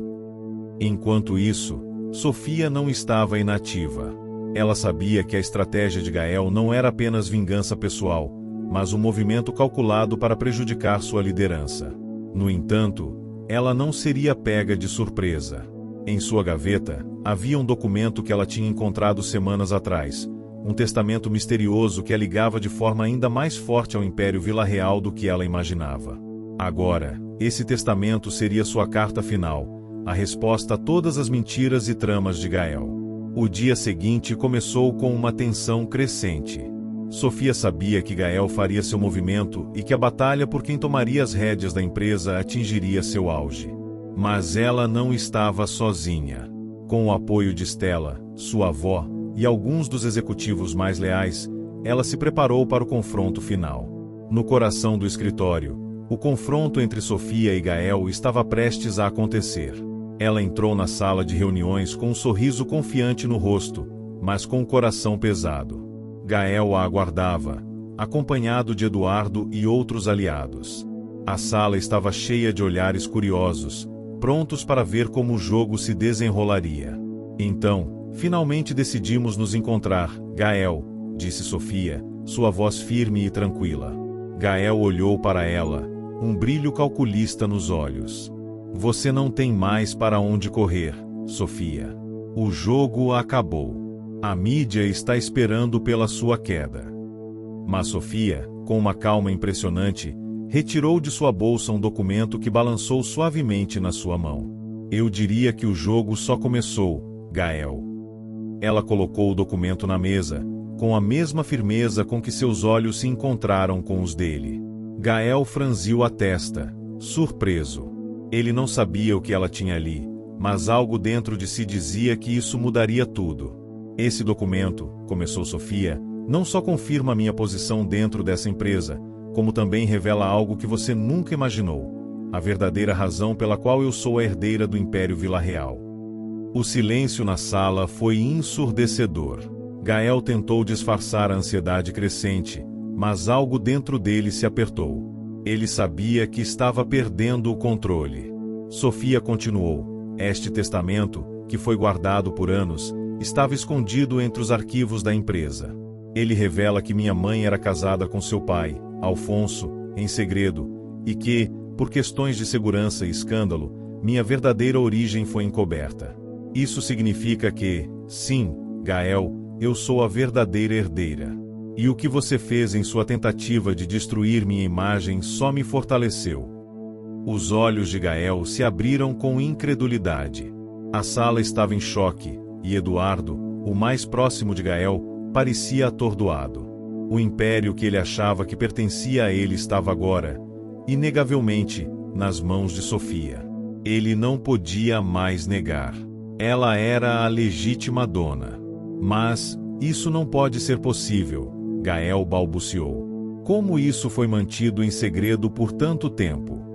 Enquanto isso, Sofia não estava inativa. Ela sabia que a estratégia de Gael não era apenas vingança pessoal, mas um movimento calculado para prejudicar sua liderança. No entanto, ela não seria pega de surpresa. Em sua gaveta, havia um documento que ela tinha encontrado semanas atrás, um testamento misterioso que a ligava de forma ainda mais forte ao Império Vila Real do que ela imaginava. Agora, esse testamento seria sua carta final, a resposta a todas as mentiras e tramas de Gael. O dia seguinte começou com uma tensão crescente. Sofia sabia que Gael faria seu movimento e que a batalha por quem tomaria as rédeas da empresa atingiria seu auge. Mas ela não estava sozinha. Com o apoio de Stella, sua avó, e alguns dos executivos mais leais, ela se preparou para o confronto final. No coração do escritório, o confronto entre Sofia e Gael estava prestes a acontecer. Ela entrou na sala de reuniões com um sorriso confiante no rosto, mas com o coração pesado. Gael a aguardava, acompanhado de Eduardo e outros aliados. A sala estava cheia de olhares curiosos, prontos para ver como o jogo se desenrolaria. "Então, finalmente decidimos nos encontrar, Gael", disse Sofia, sua voz firme e tranquila. Gael olhou para ela, um brilho calculista nos olhos. "Você não tem mais para onde correr, Sofia. O jogo acabou. A mídia está esperando pela sua queda." Mas Sofia, com uma calma impressionante, retirou de sua bolsa um documento que balançou suavemente na sua mão. "Eu diria que o jogo só começou, Gael." Ela colocou o documento na mesa, com a mesma firmeza com que seus olhos se encontraram com os dele. Gael franziu a testa, surpreso. Ele não sabia o que ela tinha ali, mas algo dentro de si dizia que isso mudaria tudo. "Esse documento", começou Sofia, "não só confirma minha posição dentro dessa empresa, como também revela algo que você nunca imaginou: a verdadeira razão pela qual eu sou a herdeira do Império Vila Real." O silêncio na sala foi ensurdecedor. Gael tentou disfarçar a ansiedade crescente, mas algo dentro dele se apertou. Ele sabia que estava perdendo o controle. Sofia continuou: Este testamento, que foi guardado por anos, estava escondido entre os arquivos da empresa. Ele revela que minha mãe era casada com seu pai, Alfonso, em segredo, e que, por questões de segurança e escândalo, minha verdadeira origem foi encoberta. Isso significa que, sim, Gael, eu sou a verdadeira herdeira. E o que você fez em sua tentativa de destruir minha imagem só me fortaleceu. Os olhos de Gael se abriram com incredulidade. A sala estava em choque, e Eduardo, o mais próximo de Gael, parecia atordoado. O império que ele achava que pertencia a ele estava agora, inegavelmente, nas mãos de Sofia. Ele não podia mais negar. Ela era a legítima dona. Mas, isso não pode ser possível, Gael balbuciou. Como isso foi mantido em segredo por tanto tempo?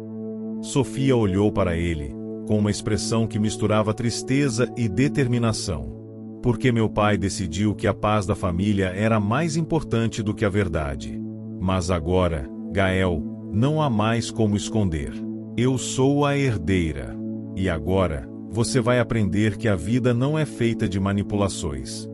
Sofia olhou para ele, com uma expressão que misturava tristeza e determinação. Porque meu pai decidiu que a paz da família era mais importante do que a verdade. Mas agora, Gael, não há mais como esconder. Eu sou a herdeira. E agora, você vai aprender que a vida não é feita de manipulações.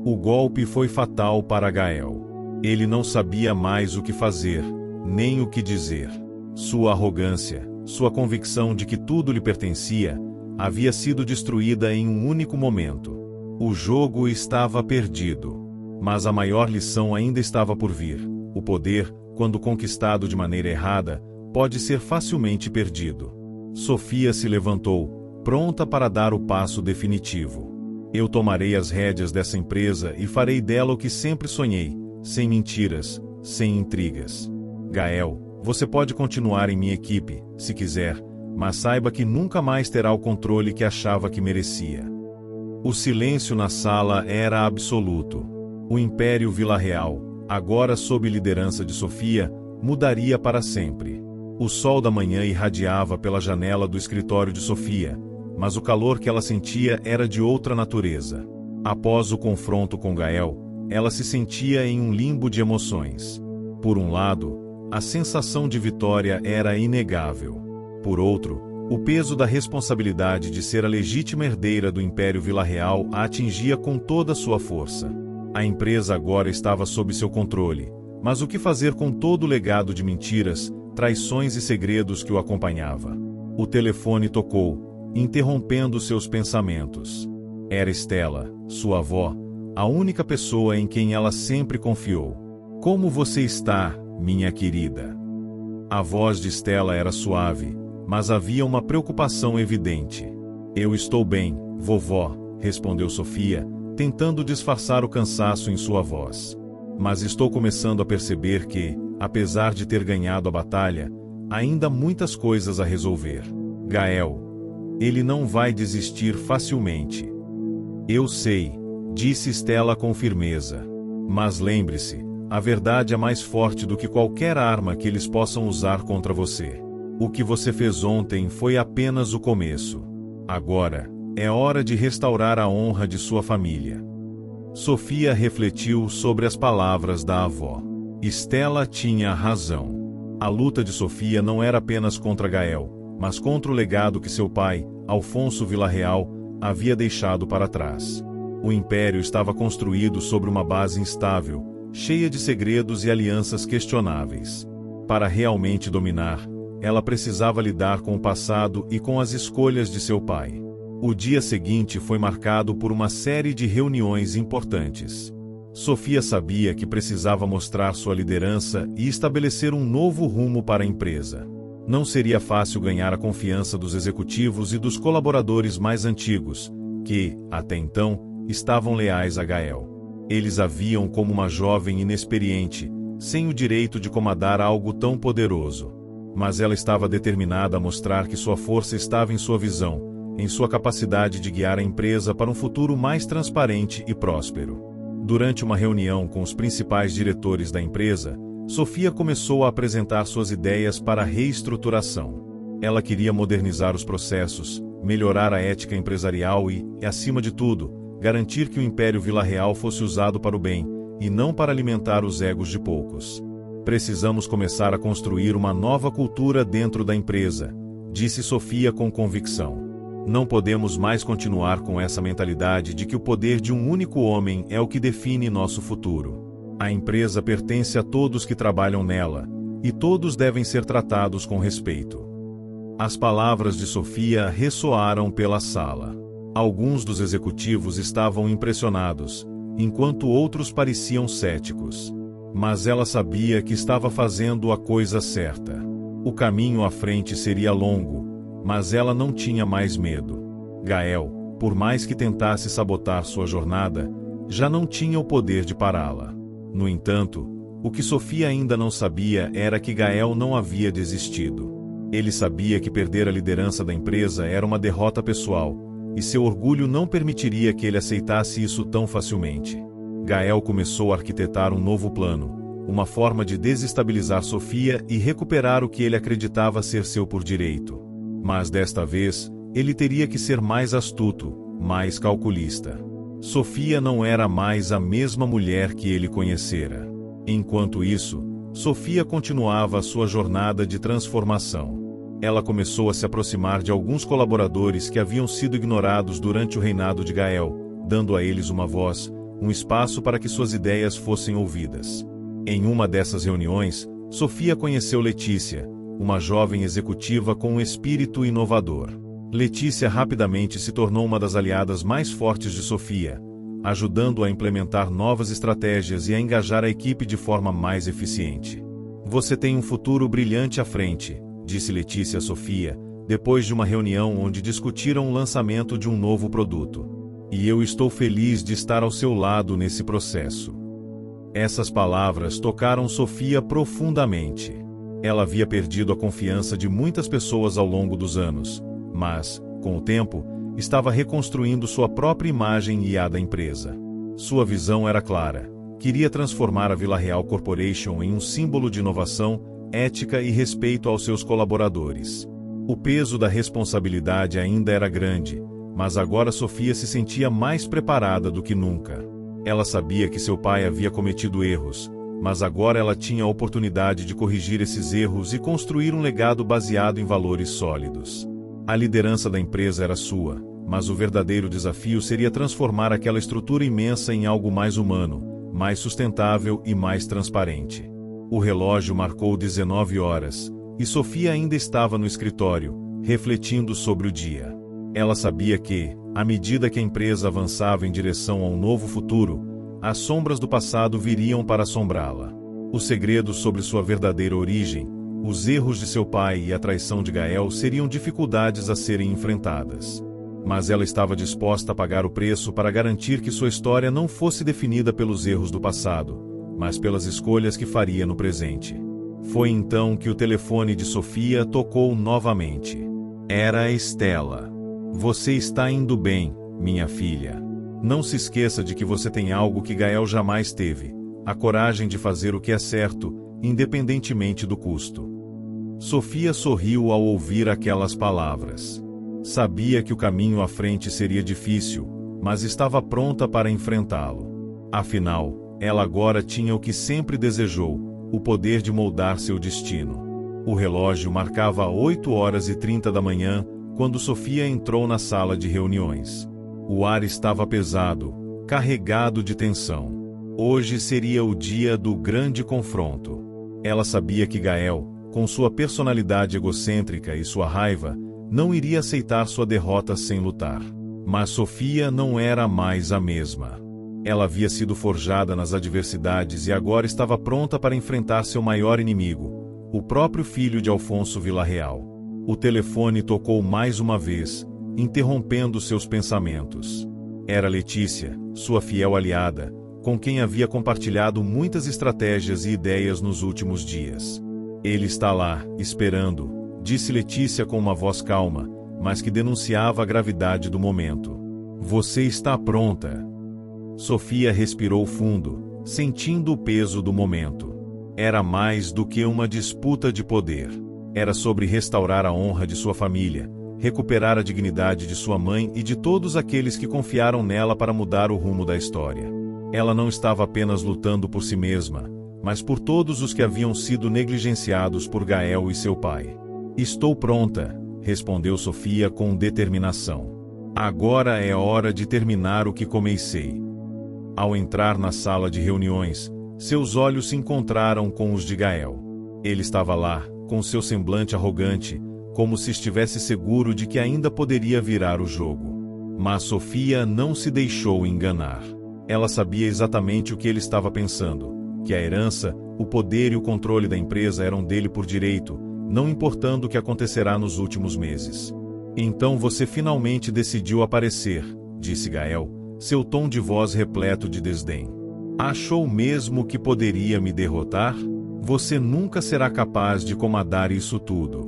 O golpe foi fatal para Gael. Ele não sabia mais o que fazer, nem o que dizer. Sua arrogância, sua convicção de que tudo lhe pertencia, havia sido destruída em um único momento. O jogo estava perdido. Mas a maior lição ainda estava por vir. O poder, quando conquistado de maneira errada, pode ser facilmente perdido. Sofia se levantou, pronta para dar o passo definitivo. Eu tomarei as rédeas dessa empresa e farei dela o que sempre sonhei, sem mentiras, sem intrigas. Gael, você pode continuar em minha equipe, se quiser, mas saiba que nunca mais terá o controle que achava que merecia. O silêncio na sala era absoluto. O Império Vila Real, agora sob liderança de Sofia, mudaria para sempre. O sol da manhã irradiava pela janela do escritório de Sofia, mas o calor que ela sentia era de outra natureza. Após o confronto com Gael, ela se sentia em um limbo de emoções. Por um lado, a sensação de vitória era inegável. Por outro, o peso da responsabilidade de ser a legítima herdeira do Império Vila Real a atingia com toda a sua força. A empresa agora estava sob seu controle, mas o que fazer com todo o legado de mentiras, traições e segredos que o acompanhava? O telefone tocou, interrompendo seus pensamentos. Era Estela, sua avó, a única pessoa em quem ela sempre confiou. Como você está, minha querida? A voz de Estela era suave, mas havia uma preocupação evidente. Eu estou bem, vovó, respondeu Sofia, tentando disfarçar o cansaço em sua voz. Mas estou começando a perceber que, apesar de ter ganhado a batalha, ainda há muitas coisas a resolver. Gael, ele não vai desistir facilmente. Eu sei, disse Estela com firmeza. Mas lembre-se, a verdade é mais forte do que qualquer arma que eles possam usar contra você. O que você fez ontem foi apenas o começo. Agora, é hora de restaurar a honra de sua família. Sofia refletiu sobre as palavras da avó. Estela tinha razão. A luta de Sofia não era apenas contra Gael, mas contra o legado que seu pai, Alfonso Vila Real, havia deixado para trás. O império estava construído sobre uma base instável, cheia de segredos e alianças questionáveis. Para realmente dominar, ela precisava lidar com o passado e com as escolhas de seu pai. O dia seguinte foi marcado por uma série de reuniões importantes. Sofia sabia que precisava mostrar sua liderança e estabelecer um novo rumo para a empresa. Não seria fácil ganhar a confiança dos executivos e dos colaboradores mais antigos, que, até então, estavam leais a Gael. Eles a viam como uma jovem inexperiente, sem o direito de comandar algo tão poderoso. Mas ela estava determinada a mostrar que sua força estava em sua visão, em sua capacidade de guiar a empresa para um futuro mais transparente e próspero. Durante uma reunião com os principais diretores da empresa, Sofia começou a apresentar suas ideias para a reestruturação. Ela queria modernizar os processos, melhorar a ética empresarial e, acima de tudo, garantir que o Império Vila Real fosse usado para o bem, e não para alimentar os egos de poucos. Precisamos começar a construir uma nova cultura dentro da empresa, disse Sofia com convicção. Não podemos mais continuar com essa mentalidade de que o poder de um único homem é o que define nosso futuro. A empresa pertence a todos que trabalham nela, e todos devem ser tratados com respeito. As palavras de Sofia ressoaram pela sala. Alguns dos executivos estavam impressionados, enquanto outros pareciam céticos. Mas ela sabia que estava fazendo a coisa certa. O caminho à frente seria longo, mas ela não tinha mais medo. Gael, por mais que tentasse sabotar sua jornada, já não tinha o poder de pará-la. No entanto, o que Sofia ainda não sabia era que Gael não havia desistido. Ele sabia que perder a liderança da empresa era uma derrota pessoal, e seu orgulho não permitiria que ele aceitasse isso tão facilmente. Gael começou a arquitetar um novo plano, uma forma de desestabilizar Sofia e recuperar o que ele acreditava ser seu por direito. Mas desta vez, ele teria que ser mais astuto, mais calculista. Sofia não era mais a mesma mulher que ele conhecera. Enquanto isso, Sofia continuava a sua jornada de transformação. Ela começou a se aproximar de alguns colaboradores que haviam sido ignorados durante o reinado de Gael, dando a eles uma voz, um espaço para que suas ideias fossem ouvidas. Em uma dessas reuniões, Sofia conheceu Letícia, uma jovem executiva com um espírito inovador. Letícia rapidamente se tornou uma das aliadas mais fortes de Sofia, ajudando a implementar novas estratégias e a engajar a equipe de forma mais eficiente. "Você tem um futuro brilhante à frente", disse Letícia a Sofia, depois de uma reunião onde discutiram o lançamento de um novo produto. "E eu estou feliz de estar ao seu lado nesse processo." Essas palavras tocaram Sofia profundamente. Ela havia perdido a confiança de muitas pessoas ao longo dos anos, mas, com o tempo, estava reconstruindo sua própria imagem e a da empresa. Sua visão era clara. Queria transformar a Vila Real Corporation em um símbolo de inovação, ética e respeito aos seus colaboradores. O peso da responsabilidade ainda era grande, mas agora Sofia se sentia mais preparada do que nunca. Ela sabia que seu pai havia cometido erros, mas agora ela tinha a oportunidade de corrigir esses erros e construir um legado baseado em valores sólidos. A liderança da empresa era sua, mas o verdadeiro desafio seria transformar aquela estrutura imensa em algo mais humano, mais sustentável e mais transparente. O relógio marcou 19 horas, e Sofia ainda estava no escritório, refletindo sobre o dia. Ela sabia que, à medida que a empresa avançava em direção a um novo futuro, as sombras do passado viriam para assombrá-la. Os segredos sobre sua verdadeira origem, os erros de seu pai e a traição de Gael seriam dificuldades a serem enfrentadas. Mas ela estava disposta a pagar o preço para garantir que sua história não fosse definida pelos erros do passado, mas pelas escolhas que faria no presente. Foi então que o telefone de Sofia tocou novamente. Era a Estela. "Você está indo bem, minha filha. Não se esqueça de que você tem algo que Gael jamais teve: a coragem de fazer o que é certo, independentemente do custo." Sofia sorriu ao ouvir aquelas palavras. Sabia que o caminho à frente seria difícil, mas estava pronta para enfrentá-lo. Afinal, ela agora tinha o que sempre desejou: o poder de moldar seu destino. O relógio marcava 8h30 da manhã, quando Sofia entrou na sala de reuniões. O ar estava pesado, carregado de tensão. Hoje seria o dia do grande confronto. Ela sabia que Gael, com sua personalidade egocêntrica e sua raiva, não iria aceitar sua derrota sem lutar. Mas Sofia não era mais a mesma. Ela havia sido forjada nas adversidades e agora estava pronta para enfrentar seu maior inimigo, o próprio filho de Alfonso Villarreal. O telefone tocou mais uma vez, interrompendo seus pensamentos. Era Letícia, sua fiel aliada, com quem havia compartilhado muitas estratégias e ideias nos últimos dias. "Ele está lá, esperando", disse Letícia com uma voz calma, mas que denunciava a gravidade do momento. "Você está pronta." Sofia respirou fundo, sentindo o peso do momento. Era mais do que uma disputa de poder. Era sobre restaurar a honra de sua família, recuperar a dignidade de sua mãe e de todos aqueles que confiaram nela para mudar o rumo da história. Ela não estava apenas lutando por si mesma, mas por todos os que haviam sido negligenciados por Gael e seu pai. "Estou pronta", respondeu Sofia com determinação. Agora é hora de terminar o que comecei. Ao entrar na sala de reuniões, seus olhos se encontraram com os de Gael. Ele estava lá, com seu semblante arrogante, como se estivesse seguro de que ainda poderia virar o jogo. Mas Sofia não se deixou enganar. Ela sabia exatamente o que ele estava pensando, que a herança, o poder e o controle da empresa eram dele por direito, não importando o que acontecerá nos últimos meses. Então você finalmente decidiu aparecer, disse Gael, seu tom de voz repleto de desdém. Achou mesmo que poderia me derrotar? Você nunca será capaz de comandar isso tudo.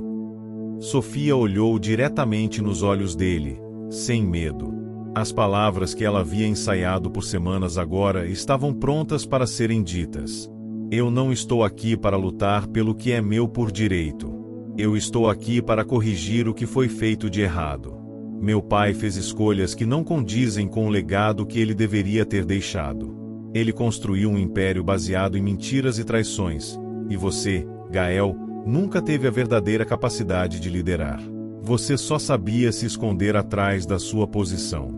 Sofia olhou diretamente nos olhos dele, sem medo. As palavras que ela havia ensaiado por semanas agora estavam prontas para serem ditas. Eu não estou aqui para lutar pelo que é meu por direito. Eu estou aqui para corrigir o que foi feito de errado. Meu pai fez escolhas que não condizem com o legado que ele deveria ter deixado. Ele construiu um império baseado em mentiras e traições, e você, Gael, nunca teve a verdadeira capacidade de liderar. Você só sabia se esconder atrás da sua posição.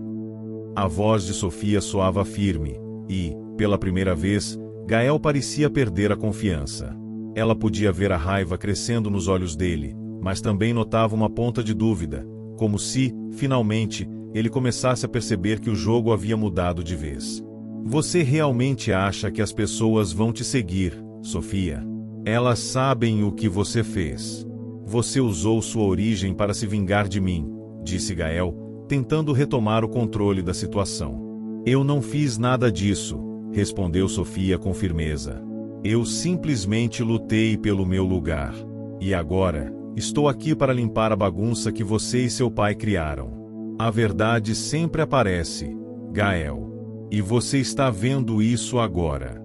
A voz de Sofia soava firme, e, pela primeira vez, Gael parecia perder a confiança. Ela podia ver a raiva crescendo nos olhos dele, mas também notava uma ponta de dúvida, como se, finalmente, ele começasse a perceber que o jogo havia mudado de vez. Você realmente acha que as pessoas vão te seguir, Sofia? Elas sabem o que você fez. Você usou sua origem para se vingar de mim, disse Gael, tentando retomar o controle da situação. Eu não fiz nada disso, respondeu Sofia com firmeza. Eu simplesmente lutei pelo meu lugar. E agora, estou aqui para limpar a bagunça que você e seu pai criaram. A verdade sempre aparece, Gael. E você está vendo isso agora.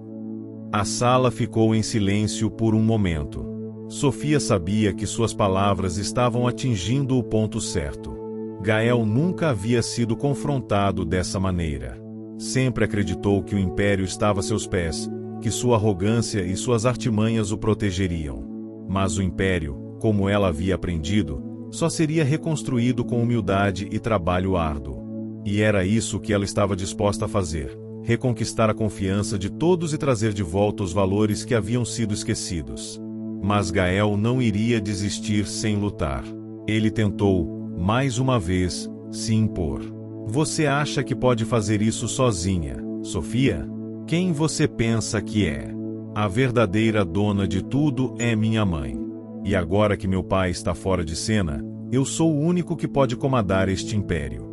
A sala ficou em silêncio por um momento. Sofia sabia que suas palavras estavam atingindo o ponto certo. Gael nunca havia sido confrontado dessa maneira. Sempre acreditou que o império estava a seus pés, que sua arrogância e suas artimanhas o protegeriam. Mas o império, como ela havia aprendido, só seria reconstruído com humildade e trabalho árduo. E era isso que ela estava disposta a fazer, reconquistar a confiança de todos e trazer de volta os valores que haviam sido esquecidos. Mas Gael não iria desistir sem lutar. Ele tentou, mais uma vez, se impor. Você acha que pode fazer isso sozinha, Sofia? Quem você pensa que é? A verdadeira dona de tudo é minha mãe. E agora que meu pai está fora de cena, eu sou o único que pode comandar este império.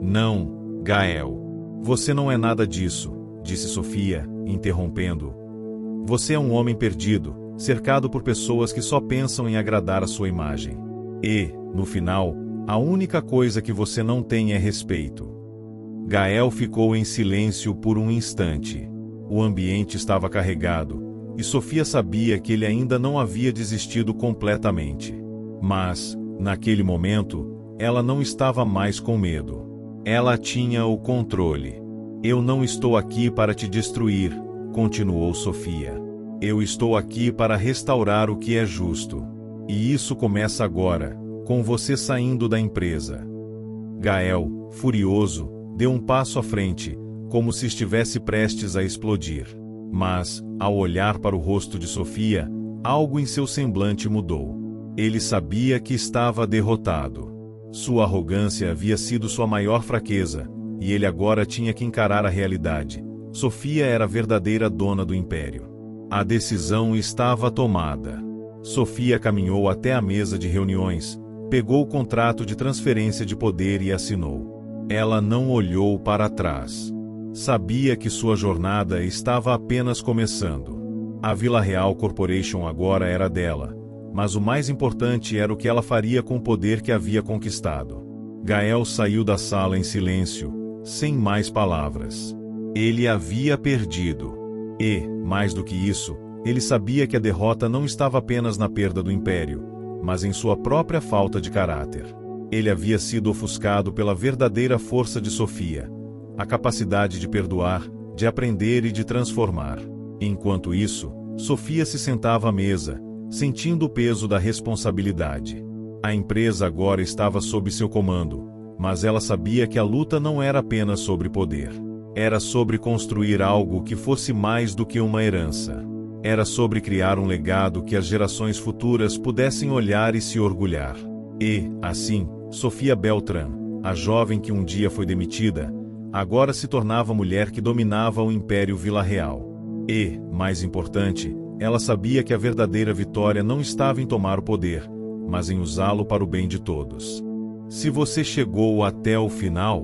Não, Gael. Você não é nada disso, disse Sofia, interrompendo. Você é um homem perdido, cercado por pessoas que só pensam em agradar a sua imagem. E, no final, a única coisa que você não tem é respeito. Gael ficou em silêncio por um instante. O ambiente estava carregado, e Sofia sabia que ele ainda não havia desistido completamente. Mas, naquele momento, ela não estava mais com medo. Ela tinha o controle. Eu não estou aqui para te destruir, continuou Sofia. Eu estou aqui para restaurar o que é justo. E isso começa agora, com você saindo da empresa. Gael, furioso, deu um passo à frente, como se estivesse prestes a explodir. Mas, ao olhar para o rosto de Sofia, algo em seu semblante mudou. Ele sabia que estava derrotado. Sua arrogância havia sido sua maior fraqueza, e ele agora tinha que encarar a realidade. Sofia era a verdadeira dona do império. A decisão estava tomada. Sofia caminhou até a mesa de reuniões, pegou o contrato de transferência de poder e assinou. Ela não olhou para trás. Sabia que sua jornada estava apenas começando. A Vila Real Corporation agora era dela, mas o mais importante era o que ela faria com o poder que havia conquistado. Gael saiu da sala em silêncio, sem mais palavras. Ele havia perdido. E, mais do que isso, ele sabia que a derrota não estava apenas na perda do império, mas em sua própria falta de caráter. Ele havia sido ofuscado pela verdadeira força de Sofia, a capacidade de perdoar, de aprender e de transformar. Enquanto isso, Sofia se sentava à mesa, sentindo o peso da responsabilidade. A empresa agora estava sob seu comando, mas ela sabia que a luta não era apenas sobre poder. Era sobre construir algo que fosse mais do que uma herança. Era sobre criar um legado que as gerações futuras pudessem olhar e se orgulhar. E, assim, Sofia Beltrán, a jovem que um dia foi demitida, agora se tornava a mulher que dominava o Império Vila Real. E, mais importante, ela sabia que a verdadeira vitória não estava em tomar o poder, mas em usá-lo para o bem de todos. Se você chegou até o final,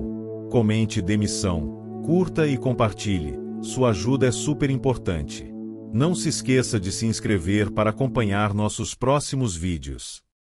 comente demissão, curta e compartilhe, sua ajuda é super importante. Não se esqueça de se inscrever para acompanhar nossos próximos vídeos.